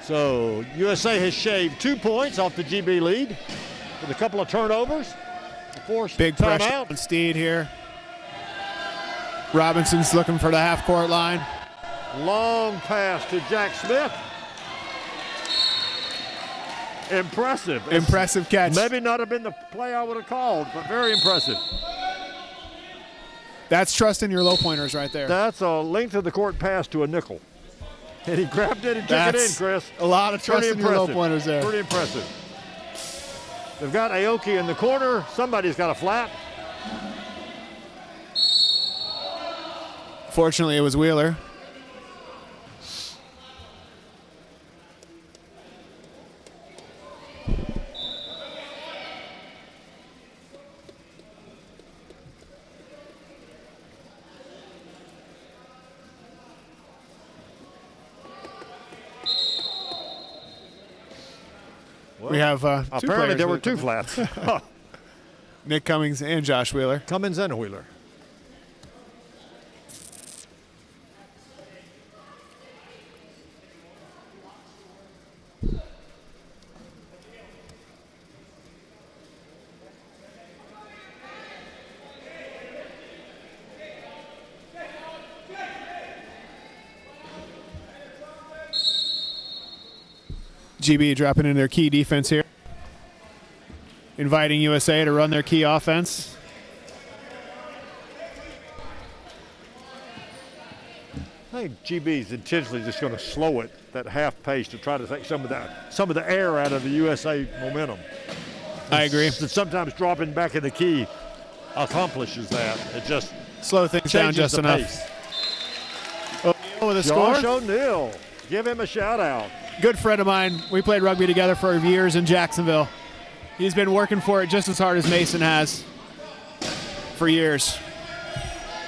[SPEAKER 1] So USA has shaved 2 points off the GB lead with a couple of turnovers. Forced
[SPEAKER 2] Big pressure
[SPEAKER 1] timeout.
[SPEAKER 2] on Steed here. Robinson's looking for the half-court line.
[SPEAKER 1] Long pass to Jack Smith. Impressive.
[SPEAKER 2] Impressive catch.
[SPEAKER 1] Maybe not have been the play I would have called, but very impressive.
[SPEAKER 2] That's trusting your low pointers right there.
[SPEAKER 1] That's a length of the court pass to a nickel. And he grabbed it and took it in,
[SPEAKER 2] That's
[SPEAKER 1] Chris.
[SPEAKER 2] a lot of trust
[SPEAKER 1] Pretty
[SPEAKER 2] in your low
[SPEAKER 1] impressive.
[SPEAKER 2] pointers there.
[SPEAKER 1] Pretty impressive. They've got Aoki in the corner. Somebody's got a flat.
[SPEAKER 2] Fortunately, it was Wheeler. We have two
[SPEAKER 1] Apparently
[SPEAKER 2] players
[SPEAKER 1] there were
[SPEAKER 2] with
[SPEAKER 1] two
[SPEAKER 2] them.
[SPEAKER 1] flats.
[SPEAKER 2] Nick Cummings and Josh Wheeler.
[SPEAKER 1] Cummins and Wheeler.
[SPEAKER 2] GB dropping in their key defense here. Inviting USA to run their key offense.
[SPEAKER 1] I think GB's intentionally just going to slow it, that half pace, to try to take some of the air out of the USA momentum.
[SPEAKER 2] I agree.
[SPEAKER 1] And sometimes dropping back in the key accomplishes that. It just
[SPEAKER 2] Slow things down
[SPEAKER 1] changes
[SPEAKER 2] just
[SPEAKER 1] the
[SPEAKER 2] enough.
[SPEAKER 1] pace.
[SPEAKER 2] O'Neal with a score.
[SPEAKER 1] Josh O'Neal, give him a shout out.
[SPEAKER 2] Good friend of mine. We played rugby together for years in Jacksonville. He's been working for it just as hard as Mason has for years.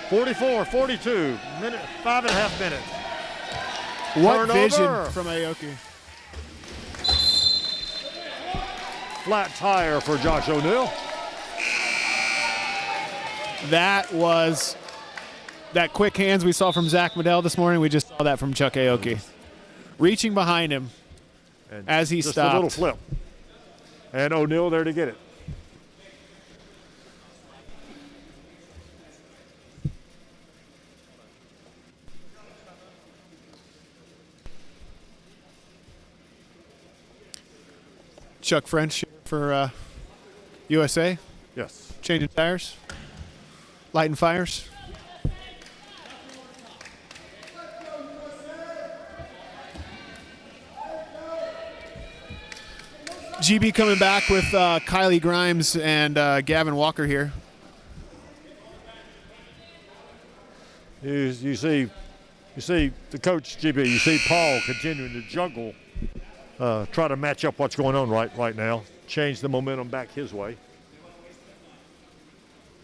[SPEAKER 1] 44-42, 5.5 minutes.
[SPEAKER 2] What
[SPEAKER 1] Turnover.
[SPEAKER 2] vision from Aoki.
[SPEAKER 1] Flat tire for Josh O'Neal.
[SPEAKER 2] That was that quick hands we saw from Zach Medell this morning. We just saw that from Chuck Aoki. Reaching behind him
[SPEAKER 1] And
[SPEAKER 2] as he
[SPEAKER 1] just
[SPEAKER 2] stopped.
[SPEAKER 1] a little flip. And O'Neal there to get it.
[SPEAKER 2] Chuck French for USA,
[SPEAKER 1] Yes.
[SPEAKER 2] changing tires, lighting fires. GB coming back with Kylie Grimes and Gavin Walker here.
[SPEAKER 1] You see the coach, GB, you see Paul continuing to juggle, try to match up what's going on right now, change the momentum back his way.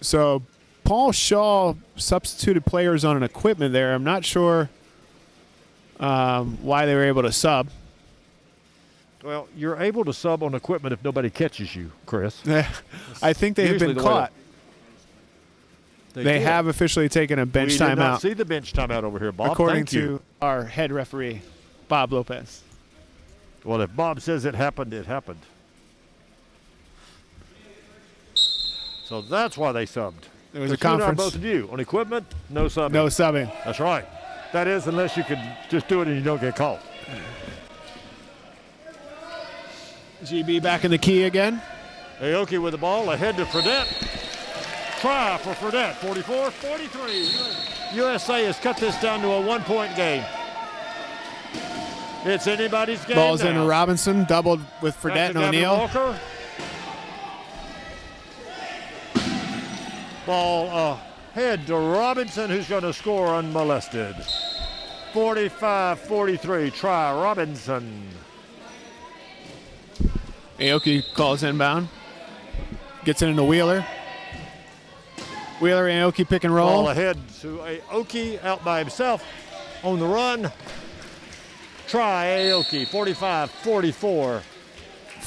[SPEAKER 2] So Paul Shaw substituted players on an equipment there. I'm not sure why they were able to sub.
[SPEAKER 1] Well, you're able to sub on equipment if nobody catches you, Chris.
[SPEAKER 2] I think they have
[SPEAKER 1] Usually
[SPEAKER 2] been
[SPEAKER 1] the way
[SPEAKER 2] caught. They
[SPEAKER 1] did.
[SPEAKER 2] have officially taken a bench
[SPEAKER 1] We did not
[SPEAKER 2] timeout,
[SPEAKER 1] see the bench timeout over here, Bob.
[SPEAKER 2] according
[SPEAKER 1] Thank you.
[SPEAKER 2] to our head referee, Bob Lopez.
[SPEAKER 1] Well, if Bob says it happened, it happened. So that's why they subbed.
[SPEAKER 2] There was a
[SPEAKER 1] Because you and I
[SPEAKER 2] conference.
[SPEAKER 1] both knew on equipment, no subbing.
[SPEAKER 2] No subbing.
[SPEAKER 1] That's right. That is, unless you can just do it and you don't get caught.
[SPEAKER 2] GB back in the key again.
[SPEAKER 1] Aoki with the ball ahead to Fredette. Try for Fredette. 44-43. USA has cut this down to a 1-point game. It's anybody's game
[SPEAKER 2] Ball's
[SPEAKER 1] now.
[SPEAKER 2] in Robinson, doubled with
[SPEAKER 1] Back
[SPEAKER 2] Fredette
[SPEAKER 1] to
[SPEAKER 2] and
[SPEAKER 1] Gavin
[SPEAKER 2] O'Neal.
[SPEAKER 1] Walker. Ball ahead to Robinson, who's going to score unmolested. 45-43. Try Robinson.
[SPEAKER 2] Aoki calls inbound. Gets it into Wheeler. Wheeler and Aoki pick and roll.
[SPEAKER 1] Ball ahead to Aoki out by himself on the run. Try Aoki. 45-44.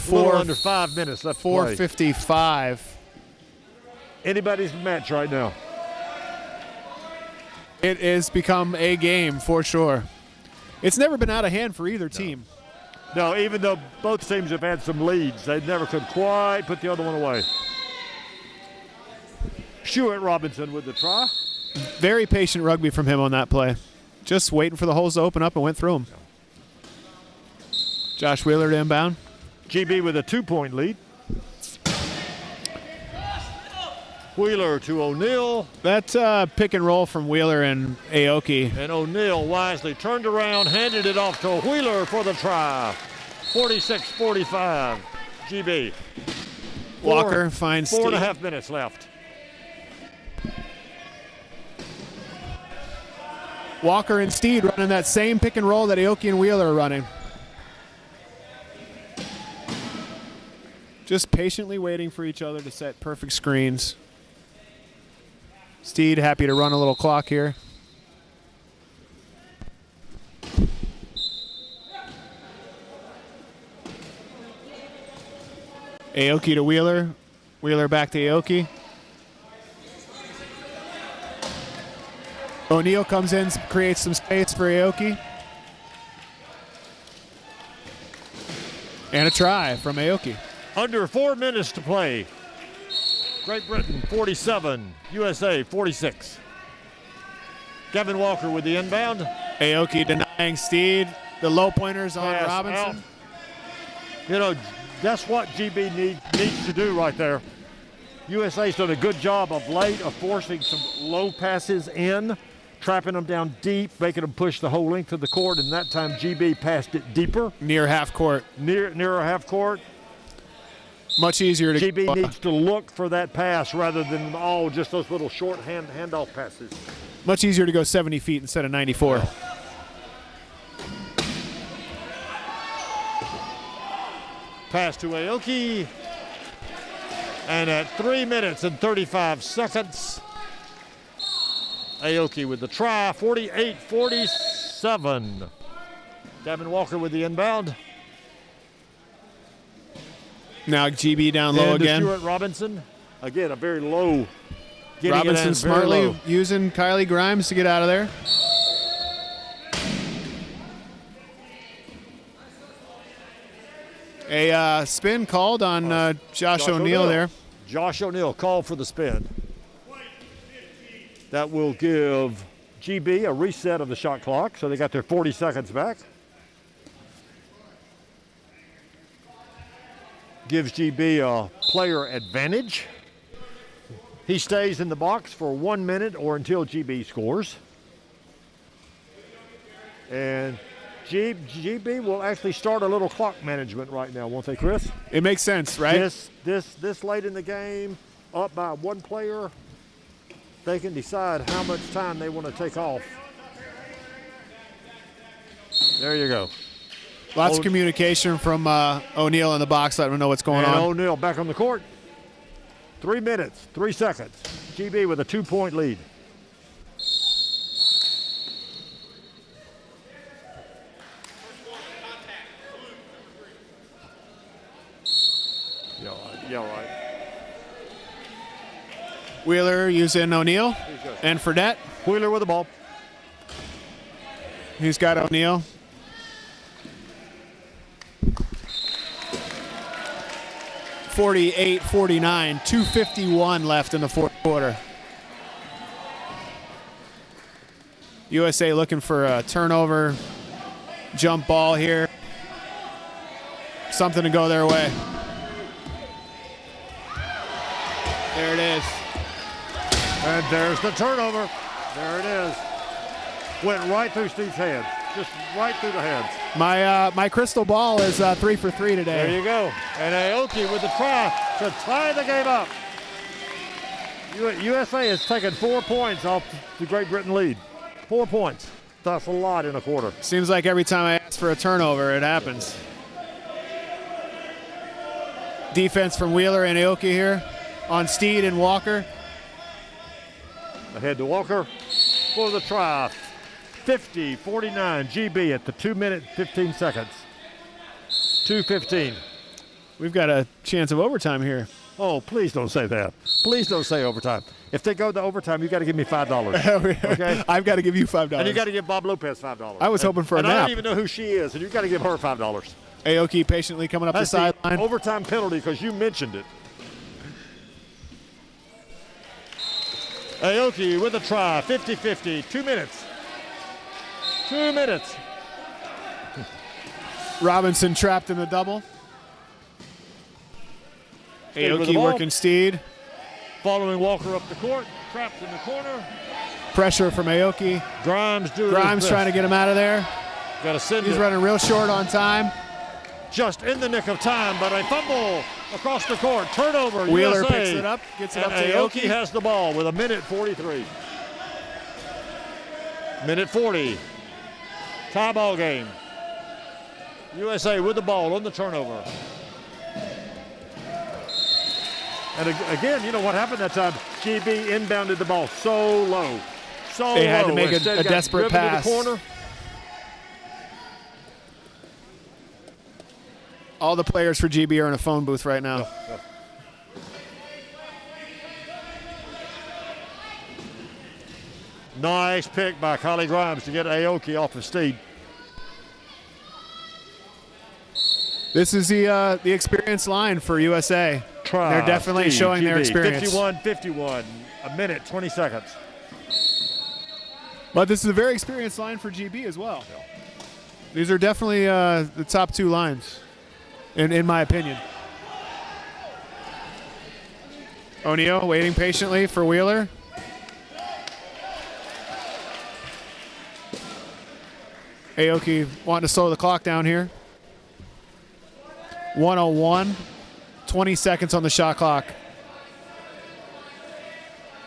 [SPEAKER 1] A little under 5 minutes left to play.
[SPEAKER 2] 4:55.
[SPEAKER 1] Anybody's match right now.
[SPEAKER 2] It has become a game for sure. It's never been out of hand for either team.
[SPEAKER 1] No, even though both teams have had some leads, they never could quite put the other one away. Stewart Robinson with the try.
[SPEAKER 2] Very patient rugby from him on that play. Just waiting for the holes to open up and went through them. Josh Wheeler to inbound.
[SPEAKER 1] GB with a 2-point lead. Wheeler to O'Neal.
[SPEAKER 2] That's pick and roll from Wheeler and Aoki.
[SPEAKER 1] And O'Neal wisely turned around, handed it off to Wheeler for the try. 46-45, GB.
[SPEAKER 2] Walker finds
[SPEAKER 1] 4.5 minutes left.
[SPEAKER 2] Walker and Steed running that same pick and roll that Aoki and Wheeler are running. Just patiently waiting for each other to set perfect screens. Steed happy to run a little clock here. Aoki to Wheeler. Wheeler back to Aoki. O'Neal comes in, creates some space for Aoki. And a try from Aoki.
[SPEAKER 1] Under 4 minutes to play. Great Britain 47, USA 46. Kevin Walker with the inbound.
[SPEAKER 2] Aoki denying Steed. The low pointers on
[SPEAKER 1] Pass
[SPEAKER 2] Robinson.
[SPEAKER 1] out. You know, that's what GB needs to do right there. USA's done a good job of late of forcing some low passes in, trapping them down deep, making them push the whole length of the court, and that time GB passed it deeper.
[SPEAKER 2] Near half court.
[SPEAKER 1] Near half court.
[SPEAKER 2] Much easier to
[SPEAKER 1] GB needs to look for that pass rather than all just those little short handoff passes.
[SPEAKER 2] Much easier to go 70 feet instead of 94.
[SPEAKER 1] Pass to Aoki. And at 3 minutes and 35 seconds, Aoki with the try, 48-47. Gavin Walker with the inbound.
[SPEAKER 2] Now GB down low
[SPEAKER 1] And
[SPEAKER 2] again.
[SPEAKER 1] Stuart Robinson, again, a very low. Getting
[SPEAKER 2] Robinson
[SPEAKER 1] it in very
[SPEAKER 2] smartly
[SPEAKER 1] low.
[SPEAKER 2] using Kylie Grimes to get out of there. A spin called on Josh O'Neal there.
[SPEAKER 1] Josh O'Neal called for the spin. That will give GB a reset of the shot clock, so they got their 40 seconds back. Gives GB a player advantage. He stays in the box for 1 minute or until GB scores. And GB will actually start a little clock management right now, won't they, Chris?
[SPEAKER 2] It makes sense, right?
[SPEAKER 1] This late in the game, up by one player, they can decide how much time they want to take off. There you go.
[SPEAKER 2] Lots of communication from O'Neal in the box, letting him know what's going on.
[SPEAKER 1] O'Neal back on the court. 3 minutes, 3 seconds. GB with a 2-point lead. Yeah, right.
[SPEAKER 2] Wheeler using O'Neal and Fredette.
[SPEAKER 1] Wheeler with the ball.
[SPEAKER 2] He's got O'Neal. .48-49, 2:51 left in the fourth quarter. USA looking for a turnover, jump ball here. Something to go their way. There it is.
[SPEAKER 1] And there's the turnover. There it is. Went right through Steve's hands. Just right through the hands.
[SPEAKER 2] My crystal ball is 3 for 3 today.
[SPEAKER 1] There you go. And Aoki with the try to tie the game up. USA has taken 4 points off the Great Britain lead. 4 points. That's a lot in a quarter.
[SPEAKER 2] Seems like every time I ask for a turnover, it happens. Defense from Wheeler and Aoki here on Steed and Walker.
[SPEAKER 1] Ahead to Walker for the try. 50-49 GB at the 2 minute 15 seconds. 2:15.
[SPEAKER 2] We've got a chance of overtime here.
[SPEAKER 1] Oh, please don't say that. Please don't say overtime. If they go to overtime, you got to give me $5. Okay?
[SPEAKER 2] I've got to give you $5.
[SPEAKER 1] And you got to give Bob Lopez $5.
[SPEAKER 2] I was hoping for a
[SPEAKER 1] and I
[SPEAKER 2] nap.
[SPEAKER 1] don't even know who she is, and you got to give her $5.
[SPEAKER 2] Aoki patiently coming up
[SPEAKER 1] That's
[SPEAKER 2] the sideline.
[SPEAKER 1] Overtime penalty because you mentioned it. Aoki with a try, 50-50, 2 minutes. 2 minutes.
[SPEAKER 2] Robinson trapped in the double.
[SPEAKER 1] Steed with the
[SPEAKER 2] Aoki
[SPEAKER 1] ball.
[SPEAKER 2] working Steed.
[SPEAKER 1] Following Walker up the court, trapped in the corner.
[SPEAKER 2] Pressure from Aoki.
[SPEAKER 1] Grimes doing
[SPEAKER 2] Grimes trying to get him out of there.
[SPEAKER 1] Got to send
[SPEAKER 2] He's
[SPEAKER 1] it
[SPEAKER 2] running real short on time.
[SPEAKER 1] just in the nick of time, but a fumble across the court. Turnover,
[SPEAKER 2] Wheeler
[SPEAKER 1] USA.
[SPEAKER 2] picks it up, gets it
[SPEAKER 1] And
[SPEAKER 2] up to
[SPEAKER 1] Aoki
[SPEAKER 2] Aoki.
[SPEAKER 1] has the ball with 1:43. Minute 40. Tie ball game. USA with the ball on the turnover. And again, you know what happened that time? GB inbounded the ball so low. So
[SPEAKER 2] They had to
[SPEAKER 1] low.
[SPEAKER 2] make
[SPEAKER 1] Instead
[SPEAKER 2] a
[SPEAKER 1] got
[SPEAKER 2] desperate
[SPEAKER 1] driven to
[SPEAKER 2] pass.
[SPEAKER 1] the corner.
[SPEAKER 2] All the players for GB are in a phone booth right now.
[SPEAKER 1] Nice pick by Kylie Grimes to get Aoki off his steed.
[SPEAKER 2] This is the experienced line for USA.
[SPEAKER 1] Try.
[SPEAKER 2] They're definitely
[SPEAKER 1] Steve,
[SPEAKER 2] showing their
[SPEAKER 1] GB.
[SPEAKER 2] experience.
[SPEAKER 1] 51-51, a minute, 20 seconds.
[SPEAKER 2] But this is a very experienced line for GB as well. These are definitely the top two lines, in my opinion. O'Neal waiting patiently for Wheeler. Aoki wanting to slow the clock down here. 101, 20 seconds on the shot clock.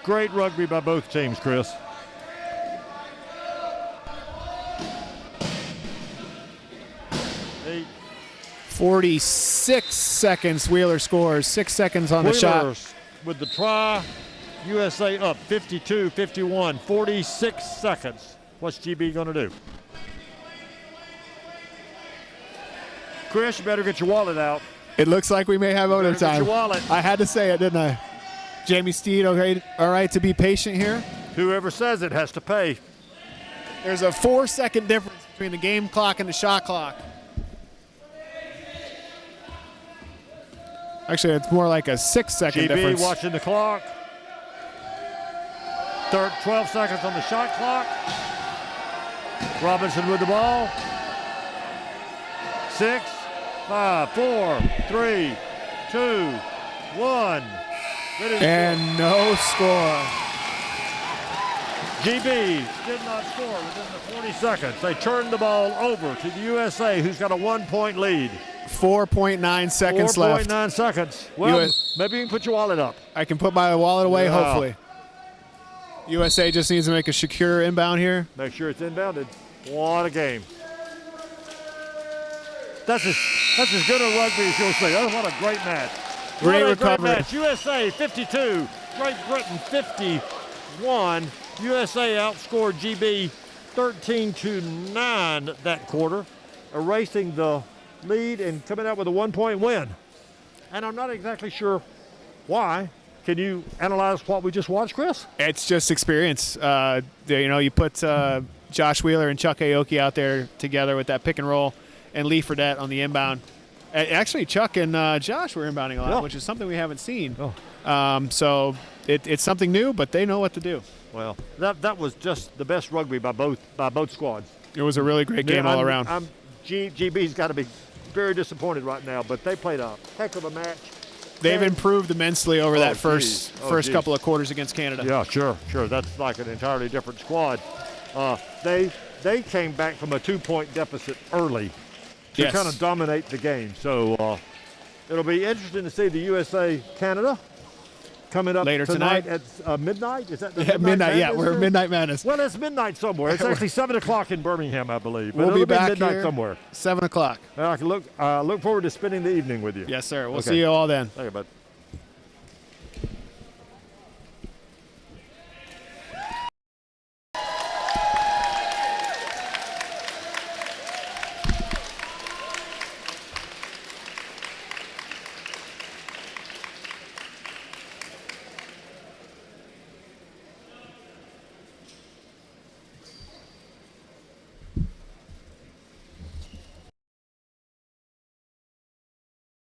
[SPEAKER 1] Great rugby by both teams, Chris. Eight.
[SPEAKER 2] 46 seconds, Wheeler scores. 6 seconds on the shot.
[SPEAKER 1] Wheelers with the try. USA up 52-51, 46 seconds. What's GB going to do? Chris, you better get your wallet out.
[SPEAKER 2] It looks like we may have
[SPEAKER 1] Better get
[SPEAKER 2] overtime.
[SPEAKER 1] your wallet.
[SPEAKER 2] I had to say it, didn't I? Jamie Steed, okay, all right to be patient here.
[SPEAKER 1] Whoever says it has to pay.
[SPEAKER 2] There's a 4-second difference between the game clock and the shot clock. Actually, it's more like a 6-second
[SPEAKER 1] GB
[SPEAKER 2] difference.
[SPEAKER 1] watching the clock. 12 seconds on the shot clock. Robinson with the ball. 6, 5, 4, 3, 2, 1.
[SPEAKER 2] And no score.
[SPEAKER 1] GB did not score within the 40 seconds. They turned the ball over to the USA, who's got a 1-point lead.
[SPEAKER 2] 4.9 seconds left.
[SPEAKER 1] 4.9 seconds. Well, maybe you can put your wallet up.
[SPEAKER 2] I can put my wallet away,
[SPEAKER 1] Yeah.
[SPEAKER 2] hopefully. USA just needs to make a secure inbound here.
[SPEAKER 1] Make sure it's inbounded. What a game. That's as good a rugby as you'll see. What a great match.
[SPEAKER 2] Great
[SPEAKER 1] What a
[SPEAKER 2] recovery.
[SPEAKER 1] Great match. USA 52, Great Britain 51. USA outscored GB 13-9 that quarter, erasing the lead and coming out with a 1-point win. And I'm not exactly sure why. Can you analyze what we just watched, Chris?
[SPEAKER 2] It's just experience. You put Josh Wheeler and Chuck Aoki out there together with that pick and roll, and Lee Fredette on the inbound. Actually, Chuck and Josh were inbounding a lot,
[SPEAKER 1] Yeah.
[SPEAKER 2] which is something we haven't seen.
[SPEAKER 1] Oh.
[SPEAKER 2] So it's something new, but they know what to do.
[SPEAKER 1] Well, that was just the best rugby by both squads.
[SPEAKER 2] It was a really great game all around.
[SPEAKER 1] GB's got to be very disappointed right now, but they played a heck of a match.
[SPEAKER 2] They've improved immensely over that
[SPEAKER 1] geez.
[SPEAKER 2] first couple of quarters against Canada.
[SPEAKER 1] Yeah, sure. That's like an entirely different squad. They came back from a 2-point deficit early to
[SPEAKER 2] Yes.
[SPEAKER 1] kind of dominate the game. So it'll be interesting to see the USA-Canada coming up
[SPEAKER 2] Later
[SPEAKER 1] tonight
[SPEAKER 2] tonight.
[SPEAKER 1] at midnight. Is that the
[SPEAKER 2] Yeah, midnight. Yeah,
[SPEAKER 1] Madness
[SPEAKER 2] we're
[SPEAKER 1] here?
[SPEAKER 2] Midnight Madness.
[SPEAKER 1] Well, it's midnight somewhere. It's actually 7 o'clock in Birmingham, I believe. But
[SPEAKER 2] We'll be
[SPEAKER 1] it'll
[SPEAKER 2] back
[SPEAKER 1] midnight
[SPEAKER 2] here
[SPEAKER 1] somewhere.
[SPEAKER 2] 7 o'clock.
[SPEAKER 1] I can look forward to spending the evening with you.
[SPEAKER 2] Yes, sir. We'll
[SPEAKER 1] Okay.
[SPEAKER 2] see you all then.
[SPEAKER 1] Thank you, bud.